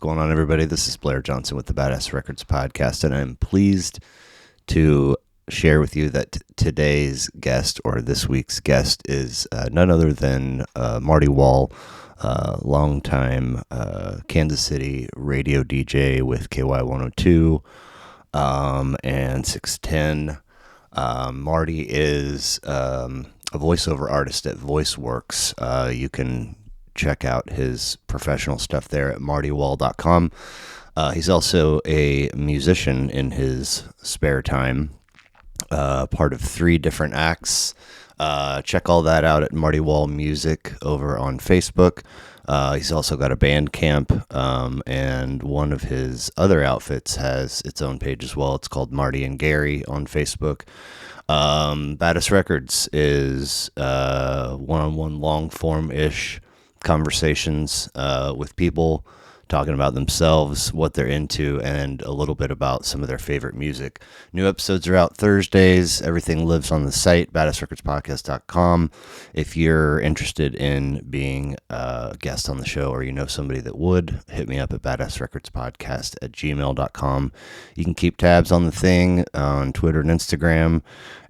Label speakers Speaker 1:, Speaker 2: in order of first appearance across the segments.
Speaker 1: going on, everybody? This is Blair Johnson with the Badass Records podcast, and I'm pleased to share with you that today's guest, or this week's guest, is none other than Marty Wall, longtime Kansas City-radio DJ with KY 102 and 610. Marty is a voiceover artist at VoiceWorks. You can check out his professional stuff there at martywall.com. He's also a musician in his spare time, part of 3 different acts. Check all that out at Marty Wall Music over on Facebook. He's also got a Bandcamp, and one of his other outfits has its own page as well. It's called Marty and Gary on Facebook. Badass Records is one-on-one long-form-ish conversations with people talking about themselves, what they're into, and a little bit about some of their favorite music. New episodes are out Thursdays. Everything lives on the site, badassrecordspodcast.com. If you're interested in being a guest on the show, or you know somebody that would, hit me up at badassrecordspodcast@gmail.com. You can keep tabs on the thing on Twitter and Instagram,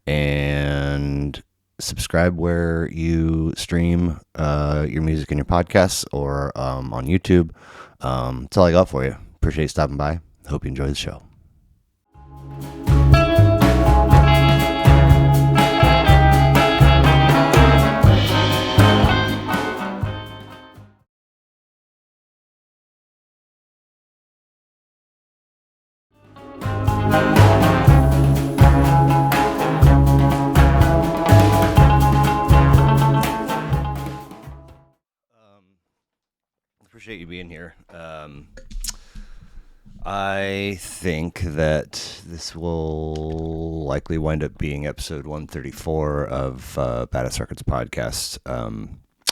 Speaker 1: and subscribe where you stream your music and your podcasts, or on YouTube. That's all I got for you. Appreciate you stopping by. Hope you enjoy the show. Appreciate you being here. I think that this will likely wind up being episode 134 of Badass Records podcast.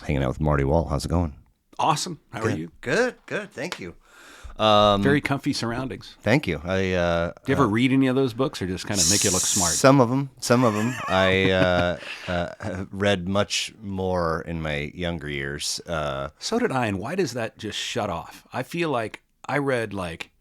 Speaker 1: Hanging out with Marty Wall. How's it going?
Speaker 2: Awesome. How are you?
Speaker 1: Good. Thank you.
Speaker 2: Very comfy surroundings.
Speaker 1: Thank you.
Speaker 2: Do you ever read any of those books, or just kind of make you look smart?
Speaker 1: Some of them. I have read much more in my younger years.
Speaker 2: So did I, and why does that just shut off? I feel like I read like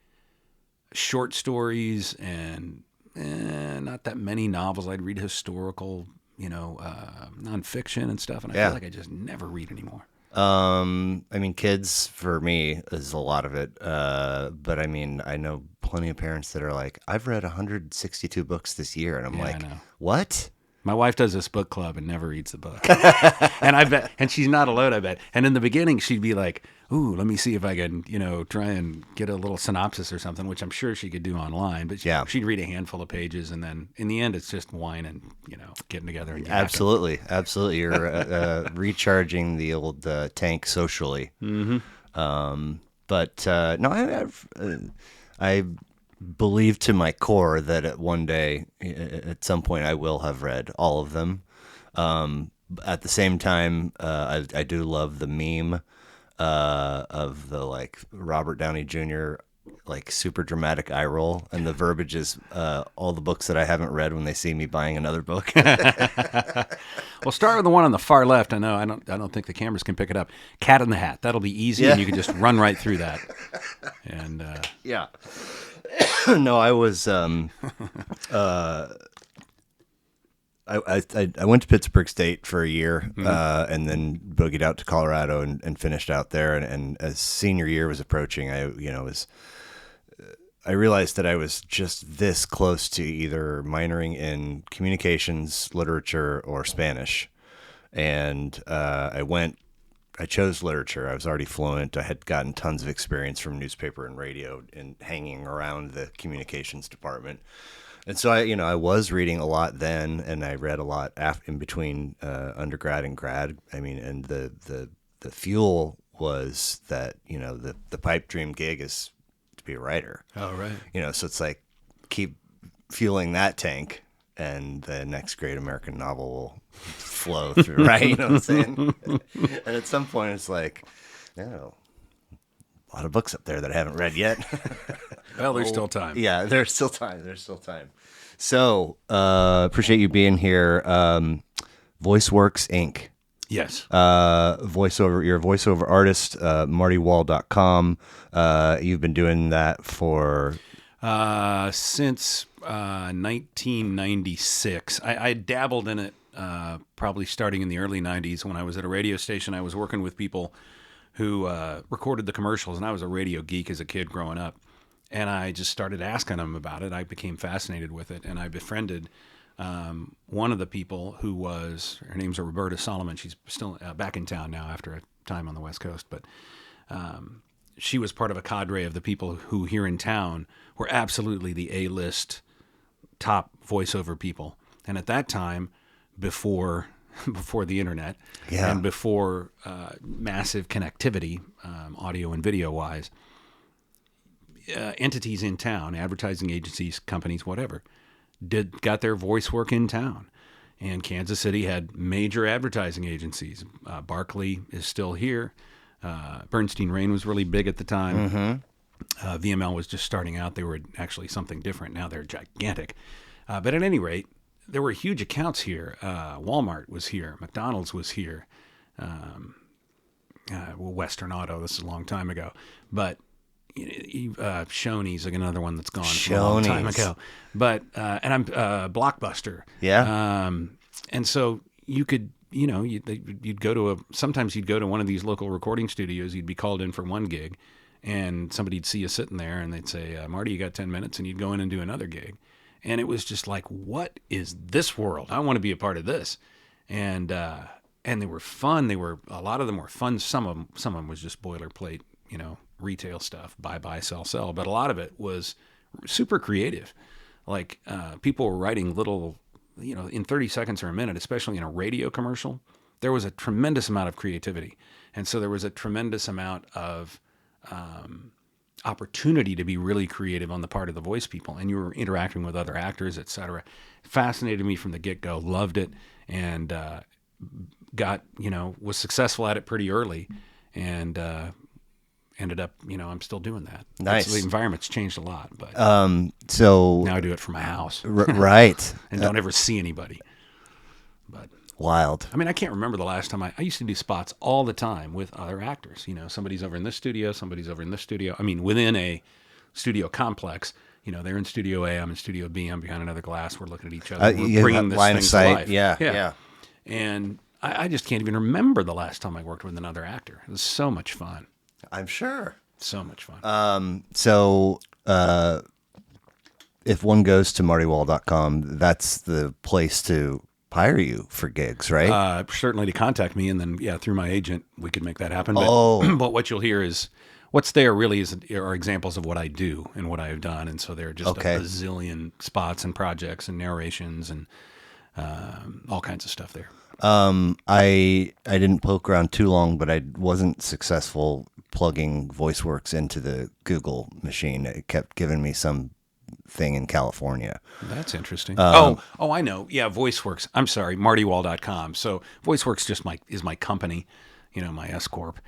Speaker 2: short stories and not that many novels. I'd read historical, nonfiction and stuff, and I feel like I just never read anymore.
Speaker 1: I mean, kids for me is a lot of it. But I mean, I know plenty of parents that are like, I've read 162 books this year. And I'm like, what?
Speaker 2: My wife does this book club and never reads the book. And I bet, and she's not alone, I bet. And in the beginning, she'd be like, ooh, let me see if I can, try and get a little synopsis or something, which I'm sure she could do online. But she'd read a handful of pages, and then in the end, it's just wine and, getting together. And
Speaker 1: Absolutely. You're recharging the old tank socially.
Speaker 2: Mm-hmm.
Speaker 1: I believe to my core that at some point, I will have read all of them. At the same time, I do love the meme of the like Robert Downey Jr. like super dramatic eye roll, and the verbiage is all the books that I haven't read when they see me buying another book.
Speaker 2: Well, start with the one on the far left. I don't think the cameras can pick it up. Cat in the Hat. That'll be easy, and you can just run right through that. And
Speaker 1: yeah. No, I was I went to Pittsburgh State for a year, and then boogied out to Colorado and finished out there. And as senior year was approaching, I realized that I was just this close to either minoring in communications, literature, or Spanish. And I chose literature. I was already fluent. I had gotten tons of experience from newspaper and radio and hanging around the communications department. And so I was reading a lot then, and I read a lot in between undergrad and grad. I mean, and the fuel was that, the pipe dream gig is to be a writer.
Speaker 2: Oh, right.
Speaker 1: So it's like keep fueling that tank, and the next great American novel will flow through, right? You know what I'm saying? And at some point, it's like, a lot of books up there that I haven't read yet.
Speaker 2: Well, there's still time.
Speaker 1: Yeah, there's still time. So, appreciate you being here. VoiceWorks Inc.
Speaker 2: Yes.
Speaker 1: Voiceover. You're a voiceover artist. MartyWall.com. You've been doing that for
Speaker 2: Since 1996. I dabbled in it probably starting in the early 90s when I was at a radio station. I was working with people who recorded the commercials, and I was a radio geek as a kid growing up. And I just started asking them about it. I became fascinated with it, and I befriended one of the people who was, her name's Roberta Solomon. She's still back in town now after a time on the West Coast, but she was part of a cadre of the people who here in town were absolutely the A-list top voiceover people. And at that time, before the internet and before massive connectivity, audio and video wise, entities in town, advertising agencies, companies, whatever, got their voice work in town. And Kansas City had major advertising agencies. Barkley is still here. Bernstein Rain was really big at the time. VML was just starting out. They were actually something different. Now they're gigantic. But at any rate, there were huge accounts here. Walmart was here. McDonald's was here. Western Auto, this is a long time ago. But Shoney's like another one that's gone a long time ago. But and I'm Blockbuster.
Speaker 1: Yeah.
Speaker 2: And so you could, you'd go to sometimes you'd go to one of these local recording studios. You'd be called in for one gig, and somebody'd see you sitting there, and they'd say, "Marty, you got 10 minutes," and you'd go in and do another gig. And it was just like, what is this world? I want to be a part of this. And they were fun. A lot of them were fun. Some of them was just boilerplate, retail stuff, buy, sell. But a lot of it was super creative. Like people were writing little, in 30 seconds or a minute, especially in a radio commercial, there was a tremendous amount of creativity. And so there was a tremendous amount of opportunity to be really creative on the part of the voice people, and you were interacting with other actors, etc. Fascinated me from the get-go, loved it, and was successful at it pretty early, and ended up, I'm still doing that.
Speaker 1: Nice.
Speaker 2: The environment's changed a lot, but
Speaker 1: so
Speaker 2: now I do it from my house.
Speaker 1: Right.
Speaker 2: And don't ever see anybody. But
Speaker 1: wild.
Speaker 2: I mean, I can't remember the last time I used to do spots all the time with other actors. Somebody's over in this studio, somebody's over in this studio. I mean, within a studio complex, they're in Studio A, I'm in Studio B, I'm behind another glass, we're looking at each other, we're bringing this
Speaker 1: line
Speaker 2: thing
Speaker 1: of sight.
Speaker 2: to life.
Speaker 1: Yeah.
Speaker 2: And I just can't even remember the last time I worked with another actor. It was so much fun.
Speaker 1: I'm sure.
Speaker 2: So much fun.
Speaker 1: If one goes to MartyWall.com, that's the place to hire you for gigs, right?
Speaker 2: Certainly to contact me, and then through my agent we could make that happen.
Speaker 1: Oh.
Speaker 2: But what you'll hear is what's there really are examples of what I do and what I've done, and so there are just a bazillion spots and projects and narrations and all kinds of stuff there.
Speaker 1: I didn't poke around too long, but I wasn't successful plugging VoiceWorks into the Google machine. It kept giving me some thing in California.
Speaker 2: That's interesting. I know. Yeah, VoiceWorks. I'm sorry, MartyWall.com. So VoiceWorks is my company, my S Corp,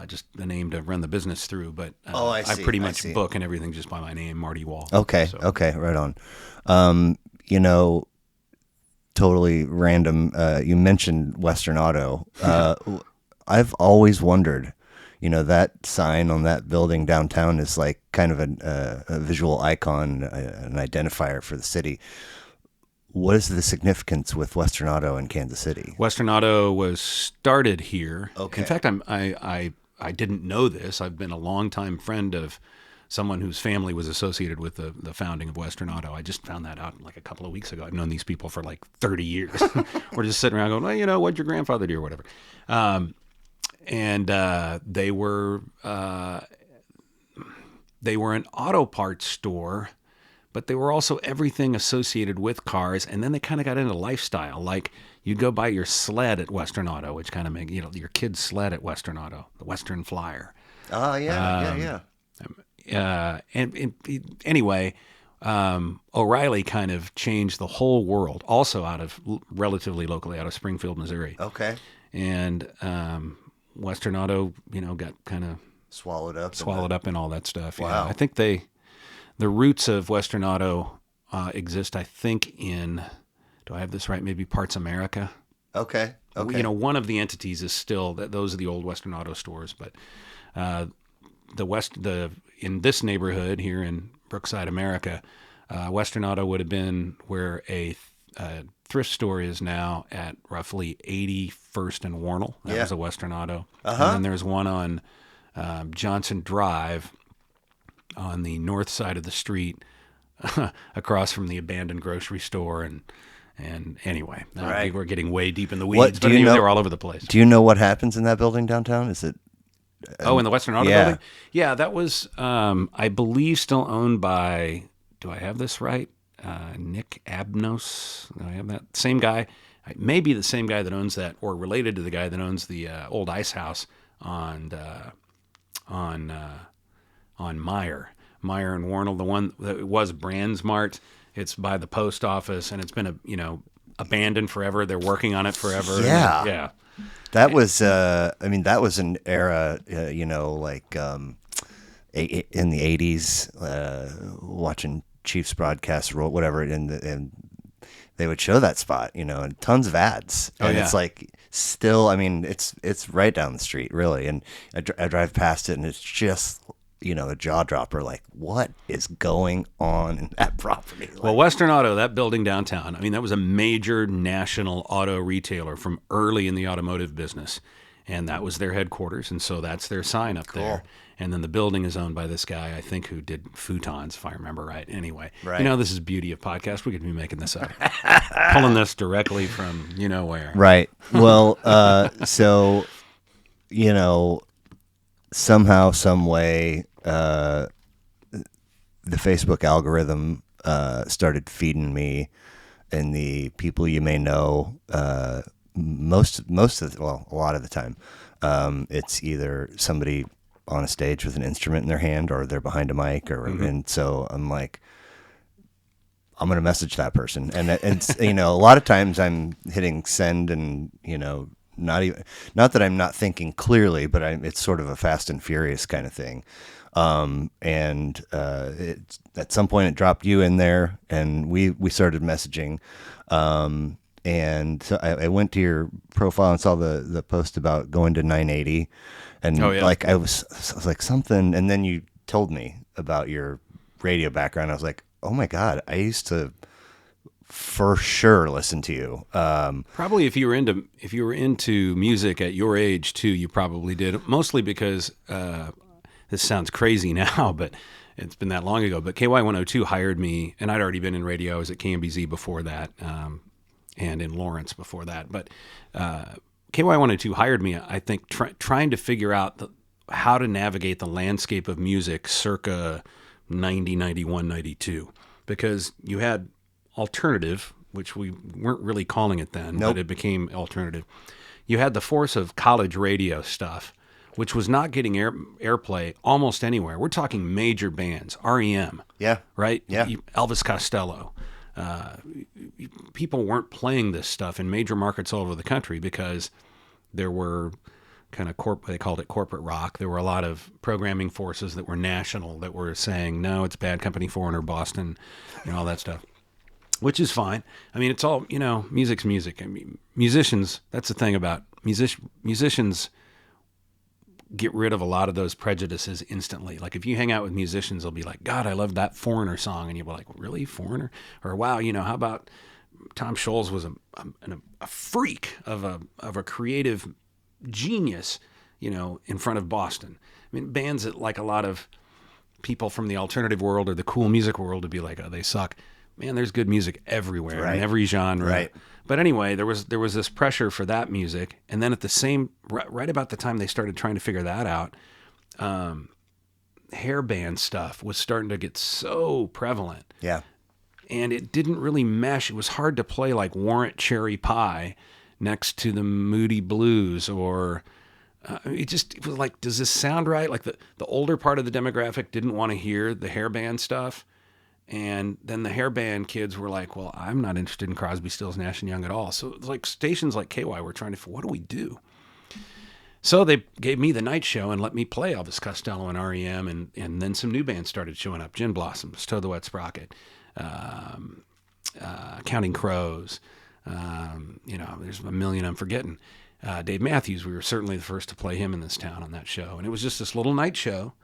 Speaker 2: just the name to run the business through. But I pretty much book and everything just by my name, Marty Wall.
Speaker 1: Okay.
Speaker 2: So.
Speaker 1: Okay. Right on. Totally random. You mentioned Western Auto. I've always wondered, that sign on that building downtown is like kind of a visual icon, an identifier for the city. What is the significance with Western Auto in Kansas City?
Speaker 2: Western Auto was started here.
Speaker 1: Okay.
Speaker 2: In fact, I didn't know this. I've been a longtime friend of someone whose family was associated with the founding of Western Auto. I just found that out like a couple of weeks ago. I've known these people for like 30 years. We're just sitting around going, well, what'd your grandfather do or whatever. And they were an auto parts store, but they were also everything associated with cars. And then they kind of got into lifestyle. Like you'd go buy your sled at Western Auto, which kind of make, your kid's sled at Western Auto, the Western Flyer.
Speaker 1: Oh, yeah.
Speaker 2: Anyway, O'Reilly kind of changed the whole world, also out of relatively locally out of Springfield, Missouri.
Speaker 1: Okay.
Speaker 2: And Western Auto, got kind of
Speaker 1: swallowed up
Speaker 2: in all that stuff.
Speaker 1: Wow.
Speaker 2: Yeah. I think the roots of Western Auto exist, I think, in, do I have this right? Maybe Parts America.
Speaker 1: Okay. Okay.
Speaker 2: You know, one of the entities is still that those are the old Western Auto stores, but in this neighborhood here in Brookside, America, Western Auto would have been where a thrift store is now at roughly 81st and Warnell. That was a Western Auto. And then there's one on Johnson Drive on the north side of the street across from the abandoned grocery store. And anyway, we're getting way deep in the weeds, but anyway, they were all over the place.
Speaker 1: Do you know what happens in that building downtown? Is it...
Speaker 2: in the Western Auto building? Yeah, that was, I believe, still owned by, do I have this right? Nick Abnos. Do I have that? Same guy. Maybe the same guy that owns that, or related to the guy that owns the old ice house on Meyer and Warnell, the one that was Brandsmart. It's by the post office, and it's been abandoned forever. They're working on it forever.
Speaker 1: Yeah.
Speaker 2: Yeah.
Speaker 1: That was, that was an era, in the 80s, watching Chiefs broadcast or whatever, and they would show that spot, and tons of ads. And it's like still, it's right down the street, really. And I drive past it, and it's just, a jaw dropper. Like, what is going on in that property?
Speaker 2: Well, Western Auto, that building downtown, that was a major national auto retailer from early in the automotive business. And that was their headquarters. And so that's their sign up there. And then the building is owned by this guy, I think, who did futons, if I remember right. Anyway, this is beauty of podcast. We could be making this up. Pulling this directly from where.
Speaker 1: Right. Well, somehow, some way, the Facebook algorithm started feeding me and the people you may know, a lot of the time, it's either somebody on a stage with an instrument in their hand, or they're behind a mic, and so I'm like, I'm going to message that person. And it's, a lot of times I'm hitting send and, not that I'm not thinking clearly, but it's sort of a fast and furious kind of thing. At some point it dropped you in there, and we started messaging. And so I went to your profile and saw the post about going to 980, and I was like something, and then you told me about your radio background. I was like, oh my God, I used to for sure listen to you.
Speaker 2: Probably if you were into music at your age too, you probably did. Mostly because this sounds crazy now, but it's been that long ago. But KY102 hired me, and I'd already been in radio. I was at KMBZ before that, and in Lawrence before that. But KY102 hired me, I think, trying to figure out how to navigate the landscape of music circa 90, 91, 92. Because you had alternative, which we weren't really calling it then, but it became alternative. You had the force of college radio stuff, which was not getting airplay almost anywhere. We're talking major bands, REM.
Speaker 1: Yeah.
Speaker 2: Right?
Speaker 1: Yeah.
Speaker 2: Elvis Costello. People weren't playing this stuff in major markets all over the country because there were kind of they called it corporate rock. There were a lot of programming forces that were national that were saying, no, it's Bad Company, Foreigner, Boston, all that stuff, which is fine. It's all, music's music. Musicians, that's the thing about musicians get rid of a lot of those prejudices instantly. Like if you hang out with musicians, they'll be like, God, I love that Foreigner song. And you'll be like, really, Foreigner? Or wow, how about Tom Scholz was a freak of a creative genius, in front of Boston. Bands that like a lot of people from the alternative world or the cool music world would be like, oh, they suck. Man, there's good music everywhere, in every genre.
Speaker 1: Right.
Speaker 2: But anyway, there was this pressure for that music, and then at the right about the time they started trying to figure that out, hair band stuff was starting to get so prevalent.
Speaker 1: Yeah.
Speaker 2: And it didn't really mesh. It was hard to play like Warrant Cherry Pie next to the Moody Blues, or it was like, does this sound right? Like the older part of the demographic didn't want to hear the hair band stuff. And then the hair band kids were like, well, I'm not interested in Crosby, Stills, Nash & Young at all. So like stations like KY were trying to, what do we do? So they gave me the night show and let me play Elvis Costello and REM. And then some new bands started showing up. Gin Blossoms, Toad the Wet Sprocket, Counting Crows, There's a million I'm forgetting. Dave Matthews, we were certainly the first to play him in this town on that show. And it was just this little night show.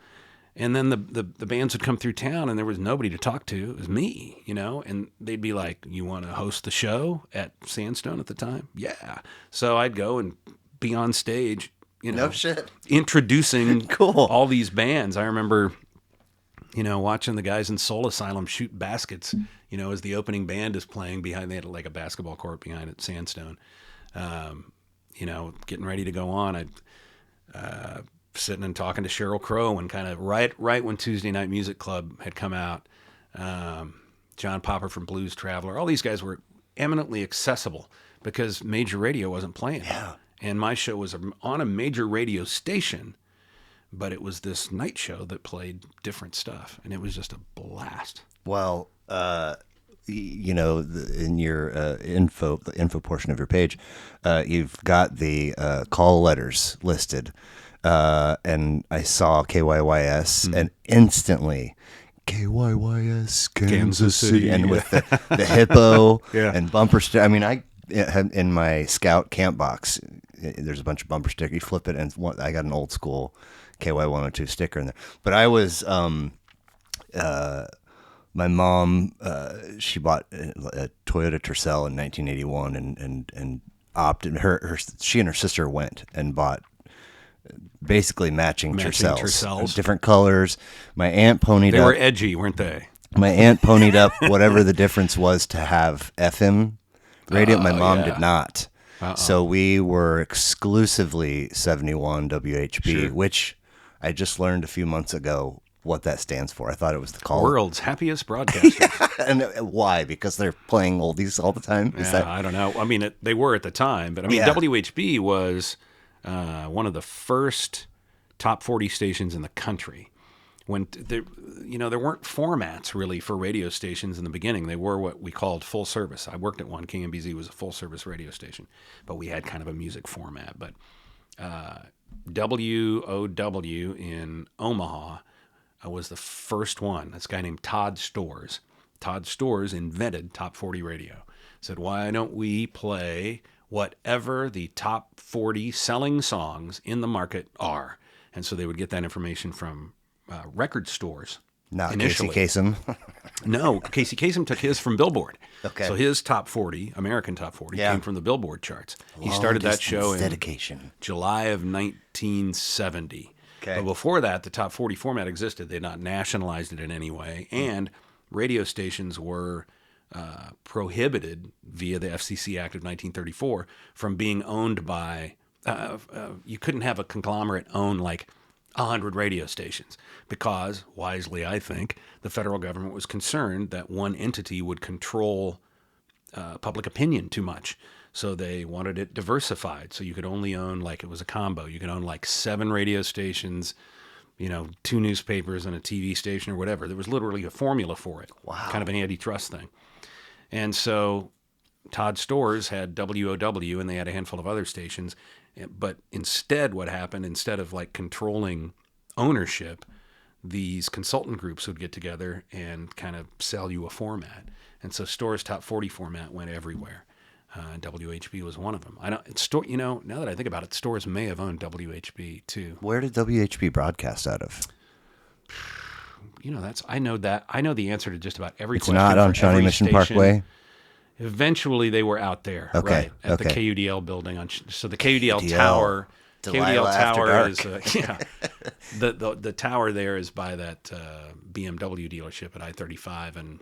Speaker 2: And then the bands would come through town and there was nobody to talk to. It was me, and they'd be like, you want to host the show at Sandstone at the time? Yeah. So I'd go and be on stage,
Speaker 1: No shit.
Speaker 2: introducing
Speaker 1: Cool.
Speaker 2: all these bands. I remember, watching the guys in Soul Asylum shoot baskets, as the opening band is playing behind, they had like a basketball court behind at Sandstone. Getting ready to go on. I'd sitting and talking to Sheryl Crow and kind of right when Tuesday Night Music Club had come out. John Popper from Blues Traveler. All these guys were eminently accessible because major radio wasn't playing.
Speaker 1: Yeah.
Speaker 2: And my show was on a major radio station, but it was this night show that played different stuff, and it was just a blast.
Speaker 1: Well, in your the info portion of your page, you've got the call letters listed, and I saw KYYS, and instantly KYYS Kansas City, and with the hippo and bumper sticker. I mean, I had in my Scout camp box, there's a bunch of bumper stickers. You flip it, and I got an old school KY102 sticker in there. But I was my mom, she bought a Toyota Tercel in 1981 and opted she and her sister went and bought basically matching Tercels, different colors. My aunt ponied up.
Speaker 2: They were edgy, weren't they?
Speaker 1: My aunt ponied up whatever the difference was to have FM radio. My mom did not. So we were exclusively 71 WHB, which I just learned a few months ago what that stands for. I thought it was the call.
Speaker 2: World's happiest broadcasters.
Speaker 1: And why? Because they're playing oldies all the time?
Speaker 2: I don't know. I mean, they were at the time, but I mean, WHB was one of the first top 40 stations in the country. When there weren't formats really for radio stations in the beginning. They were what we called full service. I worked at one. KMBZ was a full service radio station, but we had kind of a music format. But WOW in Omaha was the first one. This guy named Todd Storrs. Todd Storrs invented top 40 radio. Said, why don't we play whatever the top 40 selling songs in the market are? And so they would get that information from record stores.
Speaker 1: Not
Speaker 2: initially.
Speaker 1: Casey Kasem.
Speaker 2: No, Casey Kasem took his from Billboard.
Speaker 1: Okay.
Speaker 2: So his top 40, American top 40, came from the Billboard charts. He started that show in July of 1970. Okay. But before that, the top 40 format existed. They had not nationalized it in any way. And radio stations were prohibited via the FCC Act of 1934 from being owned by, you couldn't have a conglomerate own like 100 radio stations because, wisely I think, the federal government was concerned that one entity would control public opinion too much. So they wanted it diversified. So you could only own, like it was a combo. You could own like 7 radio stations, 2 newspapers and a TV station or whatever. There was literally a formula for it.
Speaker 1: Wow.
Speaker 2: Kind of an antitrust thing. And so Todd Storrs had WOW and they had a handful of other stations. But instead what happened, instead of like controlling ownership, these consultant groups would get together and kind of sell you a format. And so Storrs' top 40 format went everywhere. WHB was one of them. Now that I think about it, Storrs may have owned WHB too.
Speaker 1: Where did WHB broadcast out of?
Speaker 2: I know the answer to just about every question.
Speaker 1: It's not on Shawnee Mission Parkway?
Speaker 2: Eventually they were out there, right? At the KUDL building. So the KUDL Tower.
Speaker 1: Delilah
Speaker 2: Tower is,
Speaker 1: After
Speaker 2: the tower there is by that BMW dealership at I-35 and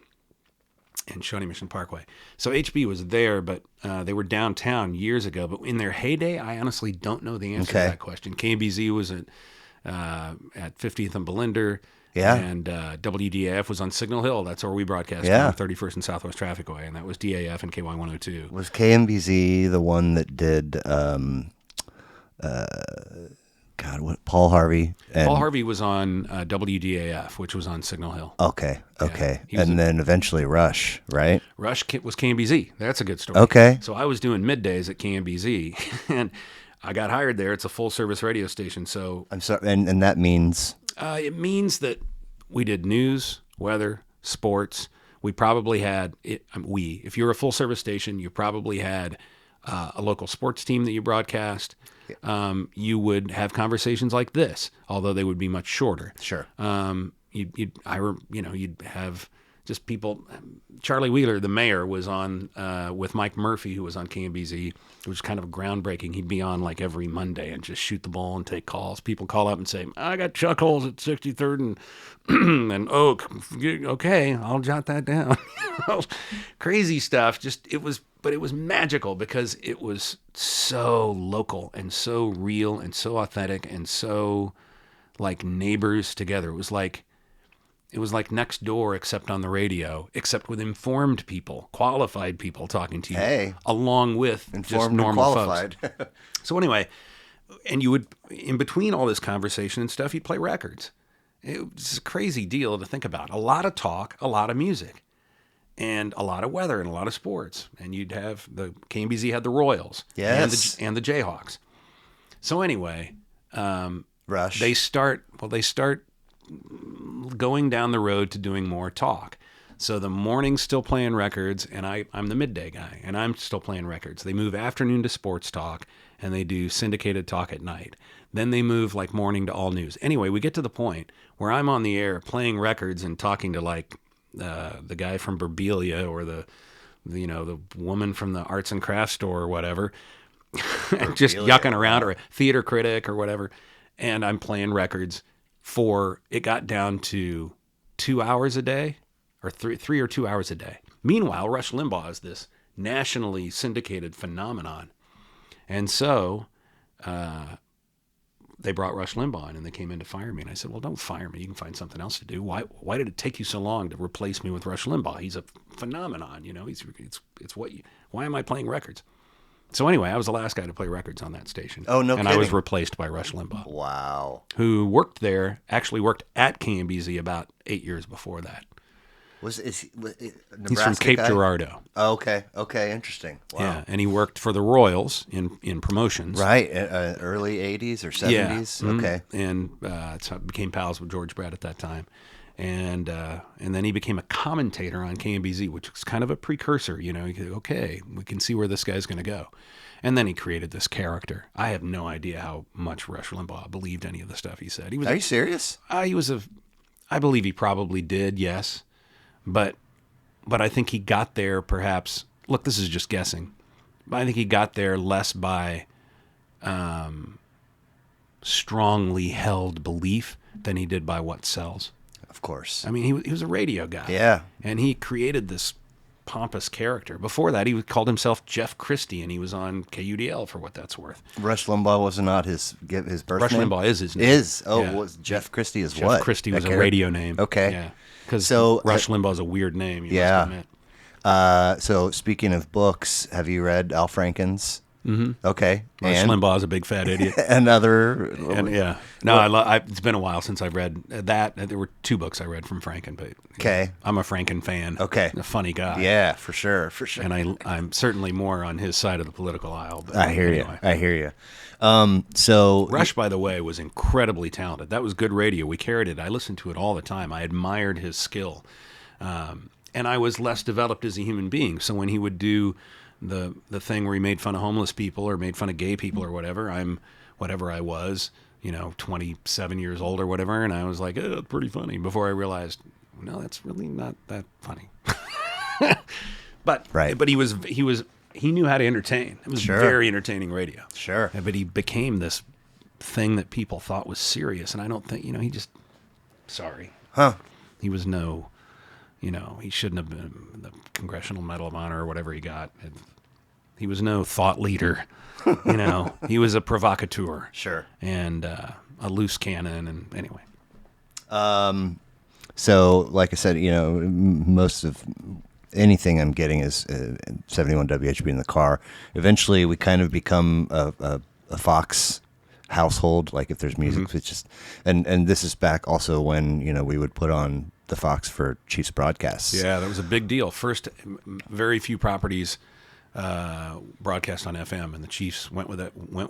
Speaker 2: Shawnee Mission Parkway. So HB was there, but they were downtown years ago. But in their heyday, I honestly don't know the answer to that question. KBZ was at 50th and Belinder.
Speaker 1: Yeah.
Speaker 2: And WDAF was on Signal Hill. That's where we broadcast on 31st and Southwest Trafficway. And that was DAF and KY102.
Speaker 1: Was KMBZ the one that did, Paul Harvey?
Speaker 2: Paul Harvey was on WDAF, which was on Signal Hill.
Speaker 1: Okay. And then eventually Rush, right?
Speaker 2: Rush was KMBZ. That's a good story.
Speaker 1: Okay.
Speaker 2: So I was doing middays at KMBZ, and I got hired there. It's a full-service radio station. So
Speaker 1: I'm sorry, and that means?
Speaker 2: It means that we did news, weather, sports. We probably had if you're a full service station, you probably had a local sports team that you broadcast. You would have conversations like this, although they would be much shorter.
Speaker 1: Sure.
Speaker 2: You'd have just people. Charlie Wheeler, the mayor, was on with Mike Murphy, who was on KMBZ. It was kind of groundbreaking. He'd be on like every Monday and just shoot the ball and take calls. People call up and say, "I got chuck holes at 63rd and and Oak." Okay, I'll jot that down. Crazy stuff. But it was magical because it was so local and so real and so authentic and so like neighbors together. It was like next door, except on the radio, except with informed people, qualified people talking to you, along with
Speaker 1: informed
Speaker 2: just normal
Speaker 1: and qualified
Speaker 2: folks. So anyway, and you would, in between all this conversation and stuff, you'd play records. It was a crazy deal to think about. A lot of talk, a lot of music, and a lot of weather and a lot of sports. And you'd have KMBZ had the Royals,
Speaker 1: yes,
Speaker 2: and the Jayhawks. So anyway,
Speaker 1: Rush.
Speaker 2: They start going down the road to doing more talk. So the morning's still playing records, and I'm the midday guy, and I'm still playing records. They move afternoon to sports talk, and they do syndicated talk at night. Then they move like morning to all news. Anyway, we get to the point where I'm on the air playing records and talking to like the guy from Burbelia or the woman from the arts and crafts store or whatever, and just yucking around, or a theater critic or whatever. And I'm playing records it got down to 2 hours a day, or three or 2 hours a day. Meanwhile, Rush Limbaugh is this nationally syndicated phenomenon. And so they brought Rush Limbaugh in, and they came in to fire me. And I said, well, don't fire me. You can find something else to do. Why did it take you so long to replace me with Rush Limbaugh? He's a phenomenon, why am I playing records? So anyway, I was the last guy to play records on that station.
Speaker 1: Oh, no
Speaker 2: And
Speaker 1: kidding.
Speaker 2: I was replaced by Rush Limbaugh.
Speaker 1: Wow.
Speaker 2: Who actually worked at KMBZ about 8 years before that.
Speaker 1: Is he Nebraska
Speaker 2: He's from Cape
Speaker 1: guy?
Speaker 2: Girardeau.
Speaker 1: Oh, okay, interesting. Wow.
Speaker 2: Yeah, and he worked for the Royals in promotions.
Speaker 1: Right, early 80s or 70s?
Speaker 2: Yeah.
Speaker 1: Okay.
Speaker 2: And so I became pals with George Brett at that time. And then he became a commentator on KMBZ, which was kind of a precursor. Okay, we can see where this guy's going to go. And then he created this character. I have no idea how much Rush Limbaugh believed any of the stuff he said.
Speaker 1: Are you serious?
Speaker 2: I believe he probably did, yes. But I think he got there perhaps, look, this is just guessing, but I think he got there less by strongly held belief than he did by what sells.
Speaker 1: Of course.
Speaker 2: I mean, he was a radio guy.
Speaker 1: Yeah.
Speaker 2: And he created this pompous character. Before that, he called himself Jeff Christie, and he was on KUDL for what that's worth.
Speaker 1: Rush Limbaugh was not his birth
Speaker 2: Rush
Speaker 1: name?
Speaker 2: Limbaugh is his name.
Speaker 1: Was Jeff Christie is
Speaker 2: Jeff
Speaker 1: what?
Speaker 2: Jeff Christie was a radio name.
Speaker 1: Okay.
Speaker 2: Yeah. Because
Speaker 1: So,
Speaker 2: Rush Limbaugh is a weird name, you must admit.
Speaker 1: So speaking of books, have you read Al Franken's? Mm-hmm. Okay.
Speaker 2: Rush Limbaugh is a big fat idiot.
Speaker 1: Yeah.
Speaker 2: No, it's been a while since I've read that. There were 2 books I read from Franken, but
Speaker 1: okay.
Speaker 2: I'm a Franken fan.
Speaker 1: Okay.
Speaker 2: A funny guy.
Speaker 1: Yeah, for sure.
Speaker 2: And I'm certainly more on his side of the political aisle. But
Speaker 1: I hear you. So
Speaker 2: Rush, by the way, was incredibly talented. That was good radio. We carried it. I listened to it all the time. I admired his skill. And I was less developed as a human being. So when he would do the thing where he made fun of homeless people or made fun of gay people or whatever, whatever I was, 27 years old or whatever, and I was like, oh, it's pretty funny, before I realized, no, that's really not that funny. But
Speaker 1: right.
Speaker 2: But he knew how to entertain. It was very entertaining radio.
Speaker 1: Sure.
Speaker 2: But he became this thing that people thought was serious, and I don't think, he just, sorry.
Speaker 1: Huh. He
Speaker 2: was he shouldn't have been the Congressional Medal of Honor or whatever he got. He was no thought leader. He was a provocateur.
Speaker 1: Sure.
Speaker 2: And a loose cannon. And anyway.
Speaker 1: So, like I said, most of anything I'm getting is 71 WHB in the car. Eventually, we kind of become a Fox household. Like if there's music, it's just, and this is back also when we would put on the Fox for Chiefs broadcasts.
Speaker 2: Yeah, that was a big deal. First, very few properties broadcast on FM, and the Chiefs went with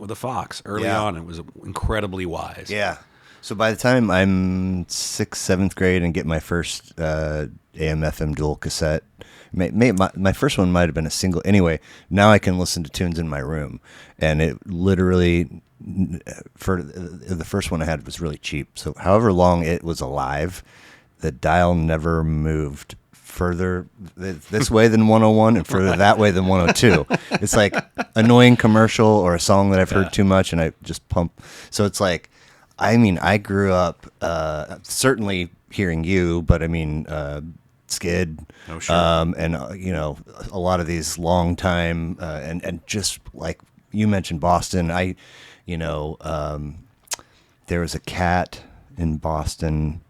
Speaker 2: the Fox early on. It was incredibly wise.
Speaker 1: Yeah. So by the time I'm 6th, 7th grade and get my first AM/FM dual cassette, my first one might have been a single. Anyway, now I can listen to tunes in my room, and it literally, for the first one I had was really cheap. So however long it was alive, the dial never moved further this way than 101 and further that way than 102. It's like annoying commercial or a song that I've heard too much and I just pump. So it's like, I mean, I grew up certainly hearing you, but I mean, Skid, and you know, a lot of these long time, and just like you mentioned Boston, there was a cat in Boston.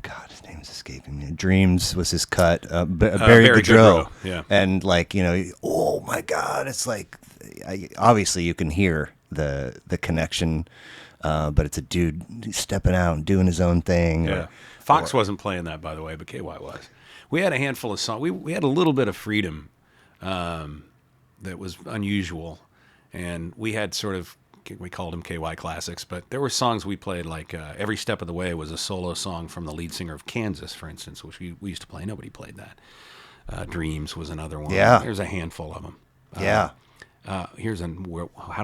Speaker 1: God, his name's escaping me. Dreams was his cut. Barry Goudreau.
Speaker 2: Yeah.
Speaker 1: And like, you know, oh my God, it's like, obviously you can hear the connection, but it's a dude stepping out and doing his own thing.
Speaker 2: Yeah. Fox wasn't playing that, by the way, but KY was. We had a handful of songs. We had a little bit of freedom that was unusual, and we had sort of, we called them KY classics, but there were songs we played like Every Step of the Way was a solo song from the lead singer of Kansas, for instance, which we used to play. Nobody played that. Dreams was another one.
Speaker 1: Yeah.
Speaker 2: There's a handful of them.
Speaker 1: Yeah.
Speaker 2: How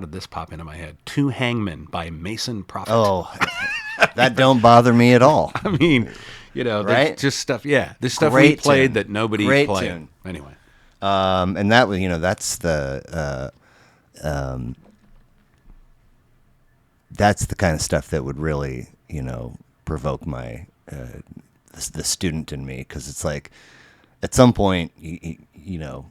Speaker 2: did this pop into my head? Two Hangmen by Mason Prophet.
Speaker 1: Oh, that don't bother me at all.
Speaker 2: I mean, you know,
Speaker 1: right?
Speaker 2: Just stuff. Yeah, there's stuff
Speaker 1: Great
Speaker 2: we played
Speaker 1: tune.
Speaker 2: that nobody
Speaker 1: Great
Speaker 2: played.
Speaker 1: tune.
Speaker 2: Anyway,
Speaker 1: and that was, you know, that's the kind of stuff that would really, you know, provoke my the student in me, because it's like at some point you know,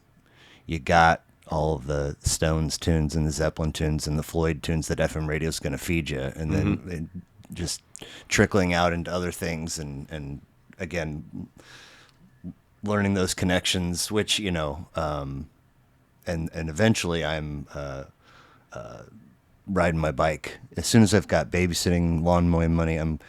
Speaker 1: you got all of the Stones tunes and the Zeppelin tunes and the Floyd tunes that FM radio is going to feed you, and then it just trickling out into other things, and again learning those connections, which, you know, and eventually I'm riding my bike. As soon as I've got babysitting, lawn mowing money, I'm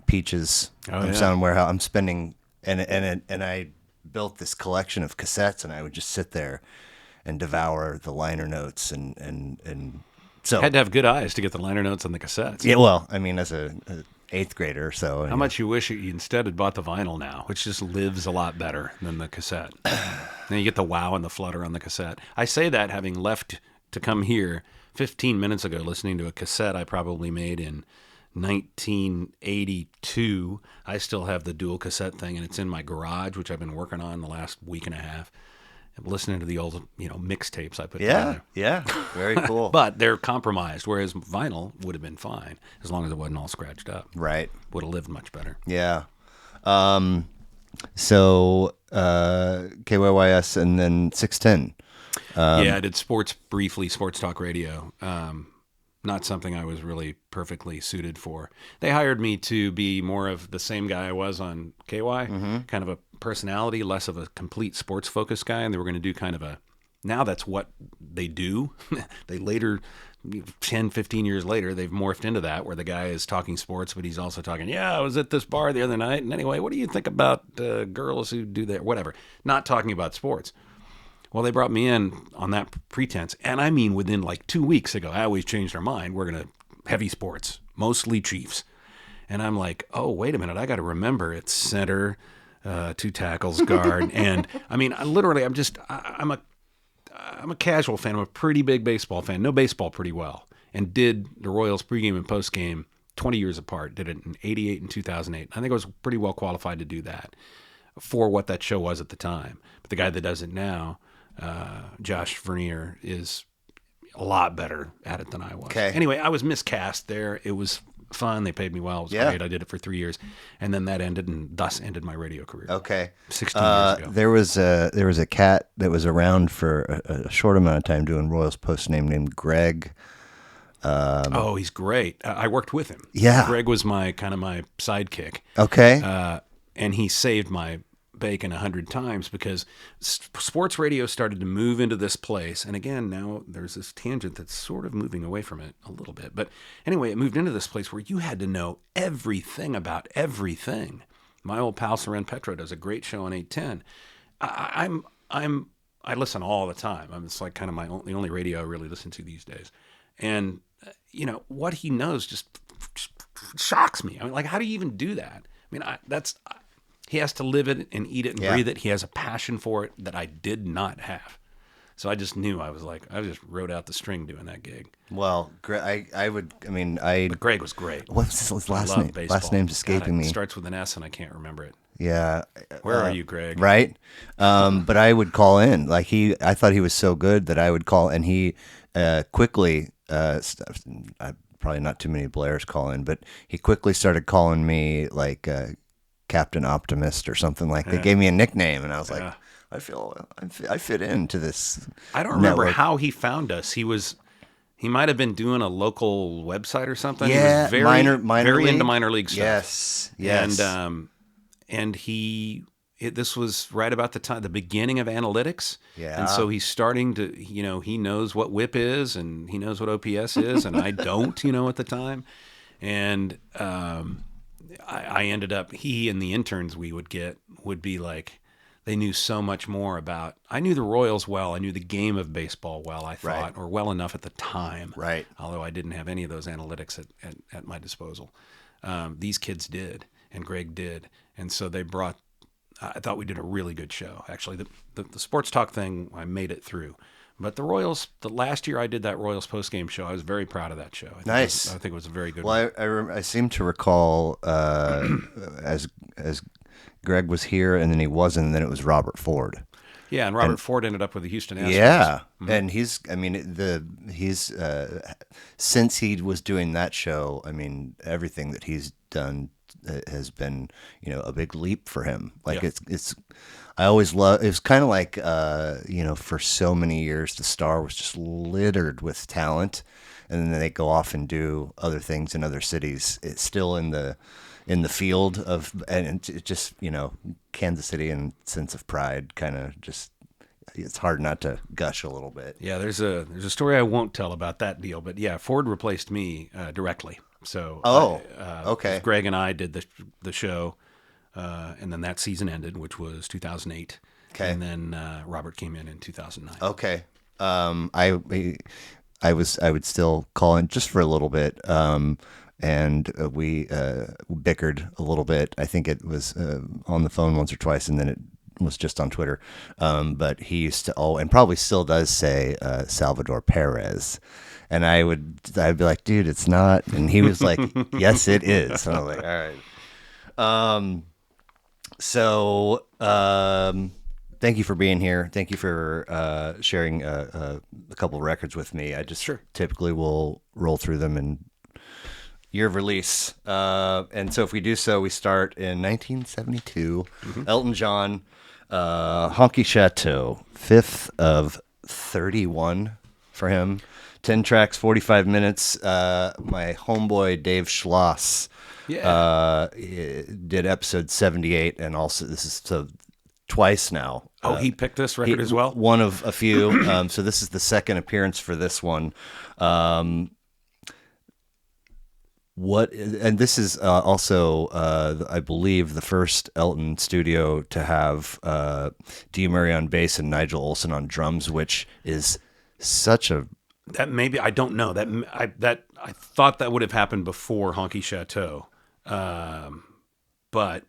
Speaker 1: Peaches. I'm Sound Warehouse. I'm spending, and I built this collection of cassettes, and I would just sit there and devour the liner notes, and so
Speaker 2: had to have good eyes to get the liner notes on the cassettes.
Speaker 1: Yeah, well, I mean, as a 8th grader, so
Speaker 2: How much you wish you instead had bought the vinyl now, which just lives a lot better than the cassette. Then you get the wow and the flutter on the cassette. I say that having left to come here 15 minutes ago, listening to a cassette I probably made in 1982. I still have the dual cassette thing, and it's in my garage, which I've been working on the last week and a half. I'm listening to the old, you know, mixtapes I put together.
Speaker 1: Yeah, very cool.
Speaker 2: But they're compromised, whereas vinyl would have been fine as long as it wasn't all scratched up.
Speaker 1: Right.
Speaker 2: Would have lived much better.
Speaker 1: Yeah. So KYYS and then 610.
Speaker 2: Yeah, I did sports briefly, sports talk radio. Not something I was really perfectly suited for. They hired me to be more of the same guy I was on KY, kind of a personality, less of a complete sports focused guy. And they were going to do kind of now that's what they do. They later, 10, 15 years later, they've morphed into that, where the guy is talking sports, but he's also talking, I was at this bar the other night. And anyway, what do you think about girls who do that? Whatever. Not talking about sports. Well, they brought me in on that pretense. And I mean, within like 2 weeks ago, I always changed our mind. We're going to heavy sports, mostly Chiefs. And I'm like, oh, wait a minute. I got to remember it's center, 2 tackles, guard. And I mean, I'm a casual fan. I'm a pretty big baseball fan. Know baseball pretty well. And did the Royals pregame and postgame 20 years apart. Did it in 88 and 2008. I think I was pretty well qualified to do that for what that show was at the time. But the guy that does it now, Josh Vernier, is a lot better at it than I was.
Speaker 1: Okay.
Speaker 2: Anyway, I was miscast there. It was fun. They paid me well. It was great. I did it for 3 years, and then that ended, and thus ended my radio career.
Speaker 1: Okay.
Speaker 2: 16 years ago.
Speaker 1: There was a cat that was around for a short amount of time doing Royals post named Greg.
Speaker 2: He's great. I worked with him.
Speaker 1: Yeah.
Speaker 2: Greg was my sidekick.
Speaker 1: Okay.
Speaker 2: And he saved my bacon 100 times, because sports radio started to move into this place. And again, now there's this tangent that's sort of moving away from it a little bit. But anyway, it moved into this place where you had to know everything about everything. My old pal Soren Petro does a great show on 810. I listen all the time. It's like kind of the only radio I really listen to these days. And you know what he knows just shocks me. I mean, like, how do you even do that? I mean, he has to live it and eat it and breathe it. He has a passion for it that I did not have. So I just knew, I just wrote out the string doing that gig.
Speaker 1: Well,
Speaker 2: But Greg was great.
Speaker 1: What's his last name?
Speaker 2: Baseball.
Speaker 1: Last name's escaping me.
Speaker 2: It starts with an S and I can't remember it.
Speaker 1: Yeah.
Speaker 2: Where are you, Greg?
Speaker 1: Right. But I would call in. I thought he was so good that I would call, and he quickly, probably not too many Blairs call in, but he quickly started calling me like Captain Optimist or something like that. They gave me a nickname, and I was like, I feel I fit into this.
Speaker 2: I don't remember how he found us. He might have been doing a local website or something.
Speaker 1: Yeah,
Speaker 2: he was very,
Speaker 1: minor
Speaker 2: very
Speaker 1: league?
Speaker 2: into minor league stuff.
Speaker 1: Yes.
Speaker 2: And this was right about the beginning of analytics.
Speaker 1: Yeah.
Speaker 2: And so he's starting to, he knows what WHIP is and he knows what OPS is, and I don't, at the time. And I ended up, he and the interns we would get would be like, they knew so much more about, I knew the Royals well, I knew the game of baseball well, I thought, or well enough at the time.
Speaker 1: Right.
Speaker 2: Although I didn't have any of those analytics at my disposal. These kids did, and Greg did. And so I thought we did a really good show. Actually, the sports talk thing, I made it through. But the Royals, the last year I did that Royals postgame show, I was very proud of that show. I think it was a very good one.
Speaker 1: Well, I seem to recall as Greg was here, and then he wasn't, and then it was Robert Ford.
Speaker 2: Yeah, and Robert Ford ended up with the Houston Astros.
Speaker 1: Yeah, and he's since he was doing that show, I mean, everything that he's done has been, a big leap for him. Like it's I always love. It was kind of like for so many years the Star was just littered with talent, and then they go off and do other things in other cities. It's still in the field of, and it just Kansas City and sense of pride kind of just. It's hard not to gush a little bit.
Speaker 2: Yeah, there's a story I won't tell about that deal, but yeah, Ford replaced me directly. So
Speaker 1: okay.
Speaker 2: Greg and I did the show, and then that season ended, which was 2008.
Speaker 1: Okay,
Speaker 2: and then Robert came in 2009.
Speaker 1: Okay, I would still call in just for a little bit, and we bickered a little bit. I think it was on the phone once or twice, and then it was just on Twitter. But he used to and probably still does say Salvador Perez. And I'd be like, dude, it's not. And he was like, yes, it is. And I was like, all right. So thank you for being here. Thank you for sharing a couple of records with me. I just typically will roll through them in year of release. And so if we do so, we start in 1972. Elton John, Honky Chateau, 5th of 31 for him. 10 tracks, 45 minutes. My homeboy Dave Schloss did episode 78, and also this is twice now.
Speaker 2: He picked this record as well?
Speaker 1: One of a few. So this is the second appearance for this one. And this is also, I believe, the first Elton studio to have Dee Murray on bass and Nigel Olsson on drums, which is such a...
Speaker 2: That maybe, I don't know. I thought that would have happened before Honky Chateau, but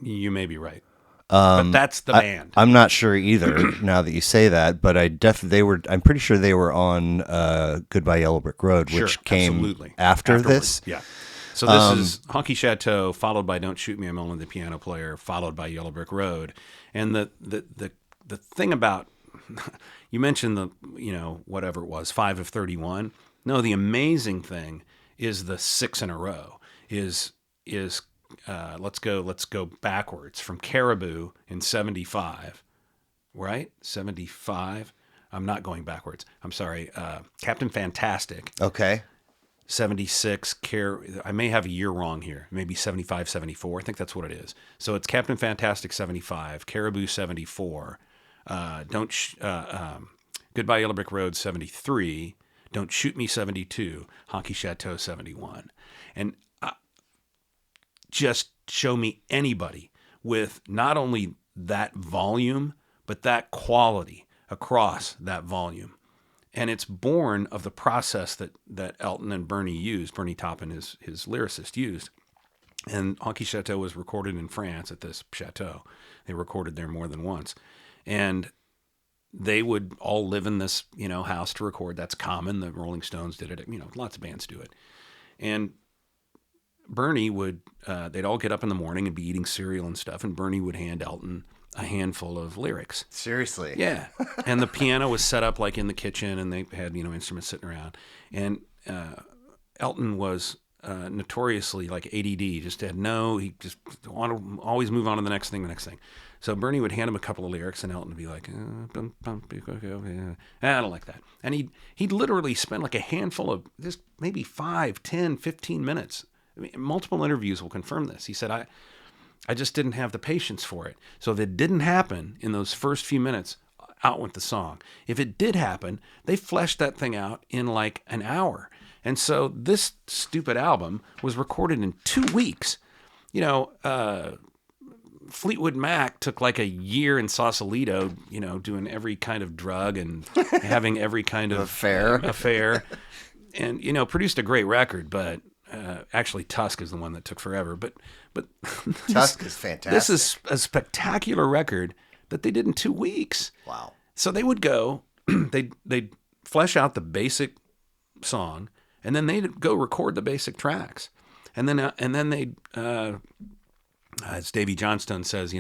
Speaker 2: you may be right. But that's the band.
Speaker 1: I'm not sure either. Now that you say that, but I'm pretty sure they were on Goodbye Yellow Brick Road, which came afterwards.
Speaker 2: This. Yeah. So this is Honky Chateau, followed by Don't Shoot Me, I'm Only the Piano Player, followed by Yellow Brick Road. And the thing about you mentioned whatever it was, 5 of 31. No, the amazing thing is the 6 in a row is let's go backwards from Caribou in 75, right? 75. I'm not going backwards. I'm sorry. Captain Fantastic.
Speaker 1: Okay.
Speaker 2: 76. I may have a year wrong here. Maybe 75, 74. I think that's what it is. So it's Captain Fantastic 75, Caribou 74. Goodbye Yellow Brick Road 73, Don't Shoot Me 72, Honky Chateau 71. And just show me anybody with not only that volume, but that quality across that volume. And it's born of the process that Elton and Bernie Taupin, his lyricist, used. And Honky Chateau was recorded in France at this chateau. They recorded there more than once. And they would all live in this, house to record. That's common. The Rolling Stones did it. Lots of bands do it. And Bernie would, they'd all get up in the morning and be eating cereal and stuff. And Bernie would hand Elton a handful of lyrics.
Speaker 1: Seriously?
Speaker 2: Yeah. And the piano was set up like in the kitchen, and they had, instruments sitting around. And Elton was notoriously like ADD, he just wanted to always move on to the next thing. So Bernie would hand him a couple of lyrics, and Elton would be like, I don't like that. And he'd literally spend like a handful of just maybe 5, 10, 15 minutes. I mean, multiple interviews will confirm this. He said, I just didn't have the patience for it. So if it didn't happen in those first few minutes, out went the song. If it did happen, they fleshed that thing out in like an hour. And so this stupid album was recorded in 2 weeks. Fleetwood Mac took like a year in Sausalito, doing every kind of drug and having every kind of affair. And, produced a great record, but actually Tusk is the one that took forever. But
Speaker 1: Tusk is fantastic.
Speaker 2: This is a spectacular record that they did in 2 weeks.
Speaker 1: Wow. So
Speaker 2: they would go, they'd flesh out the basic song, and then they'd go record the basic tracks. And then they'd, as Davy Johnstone says,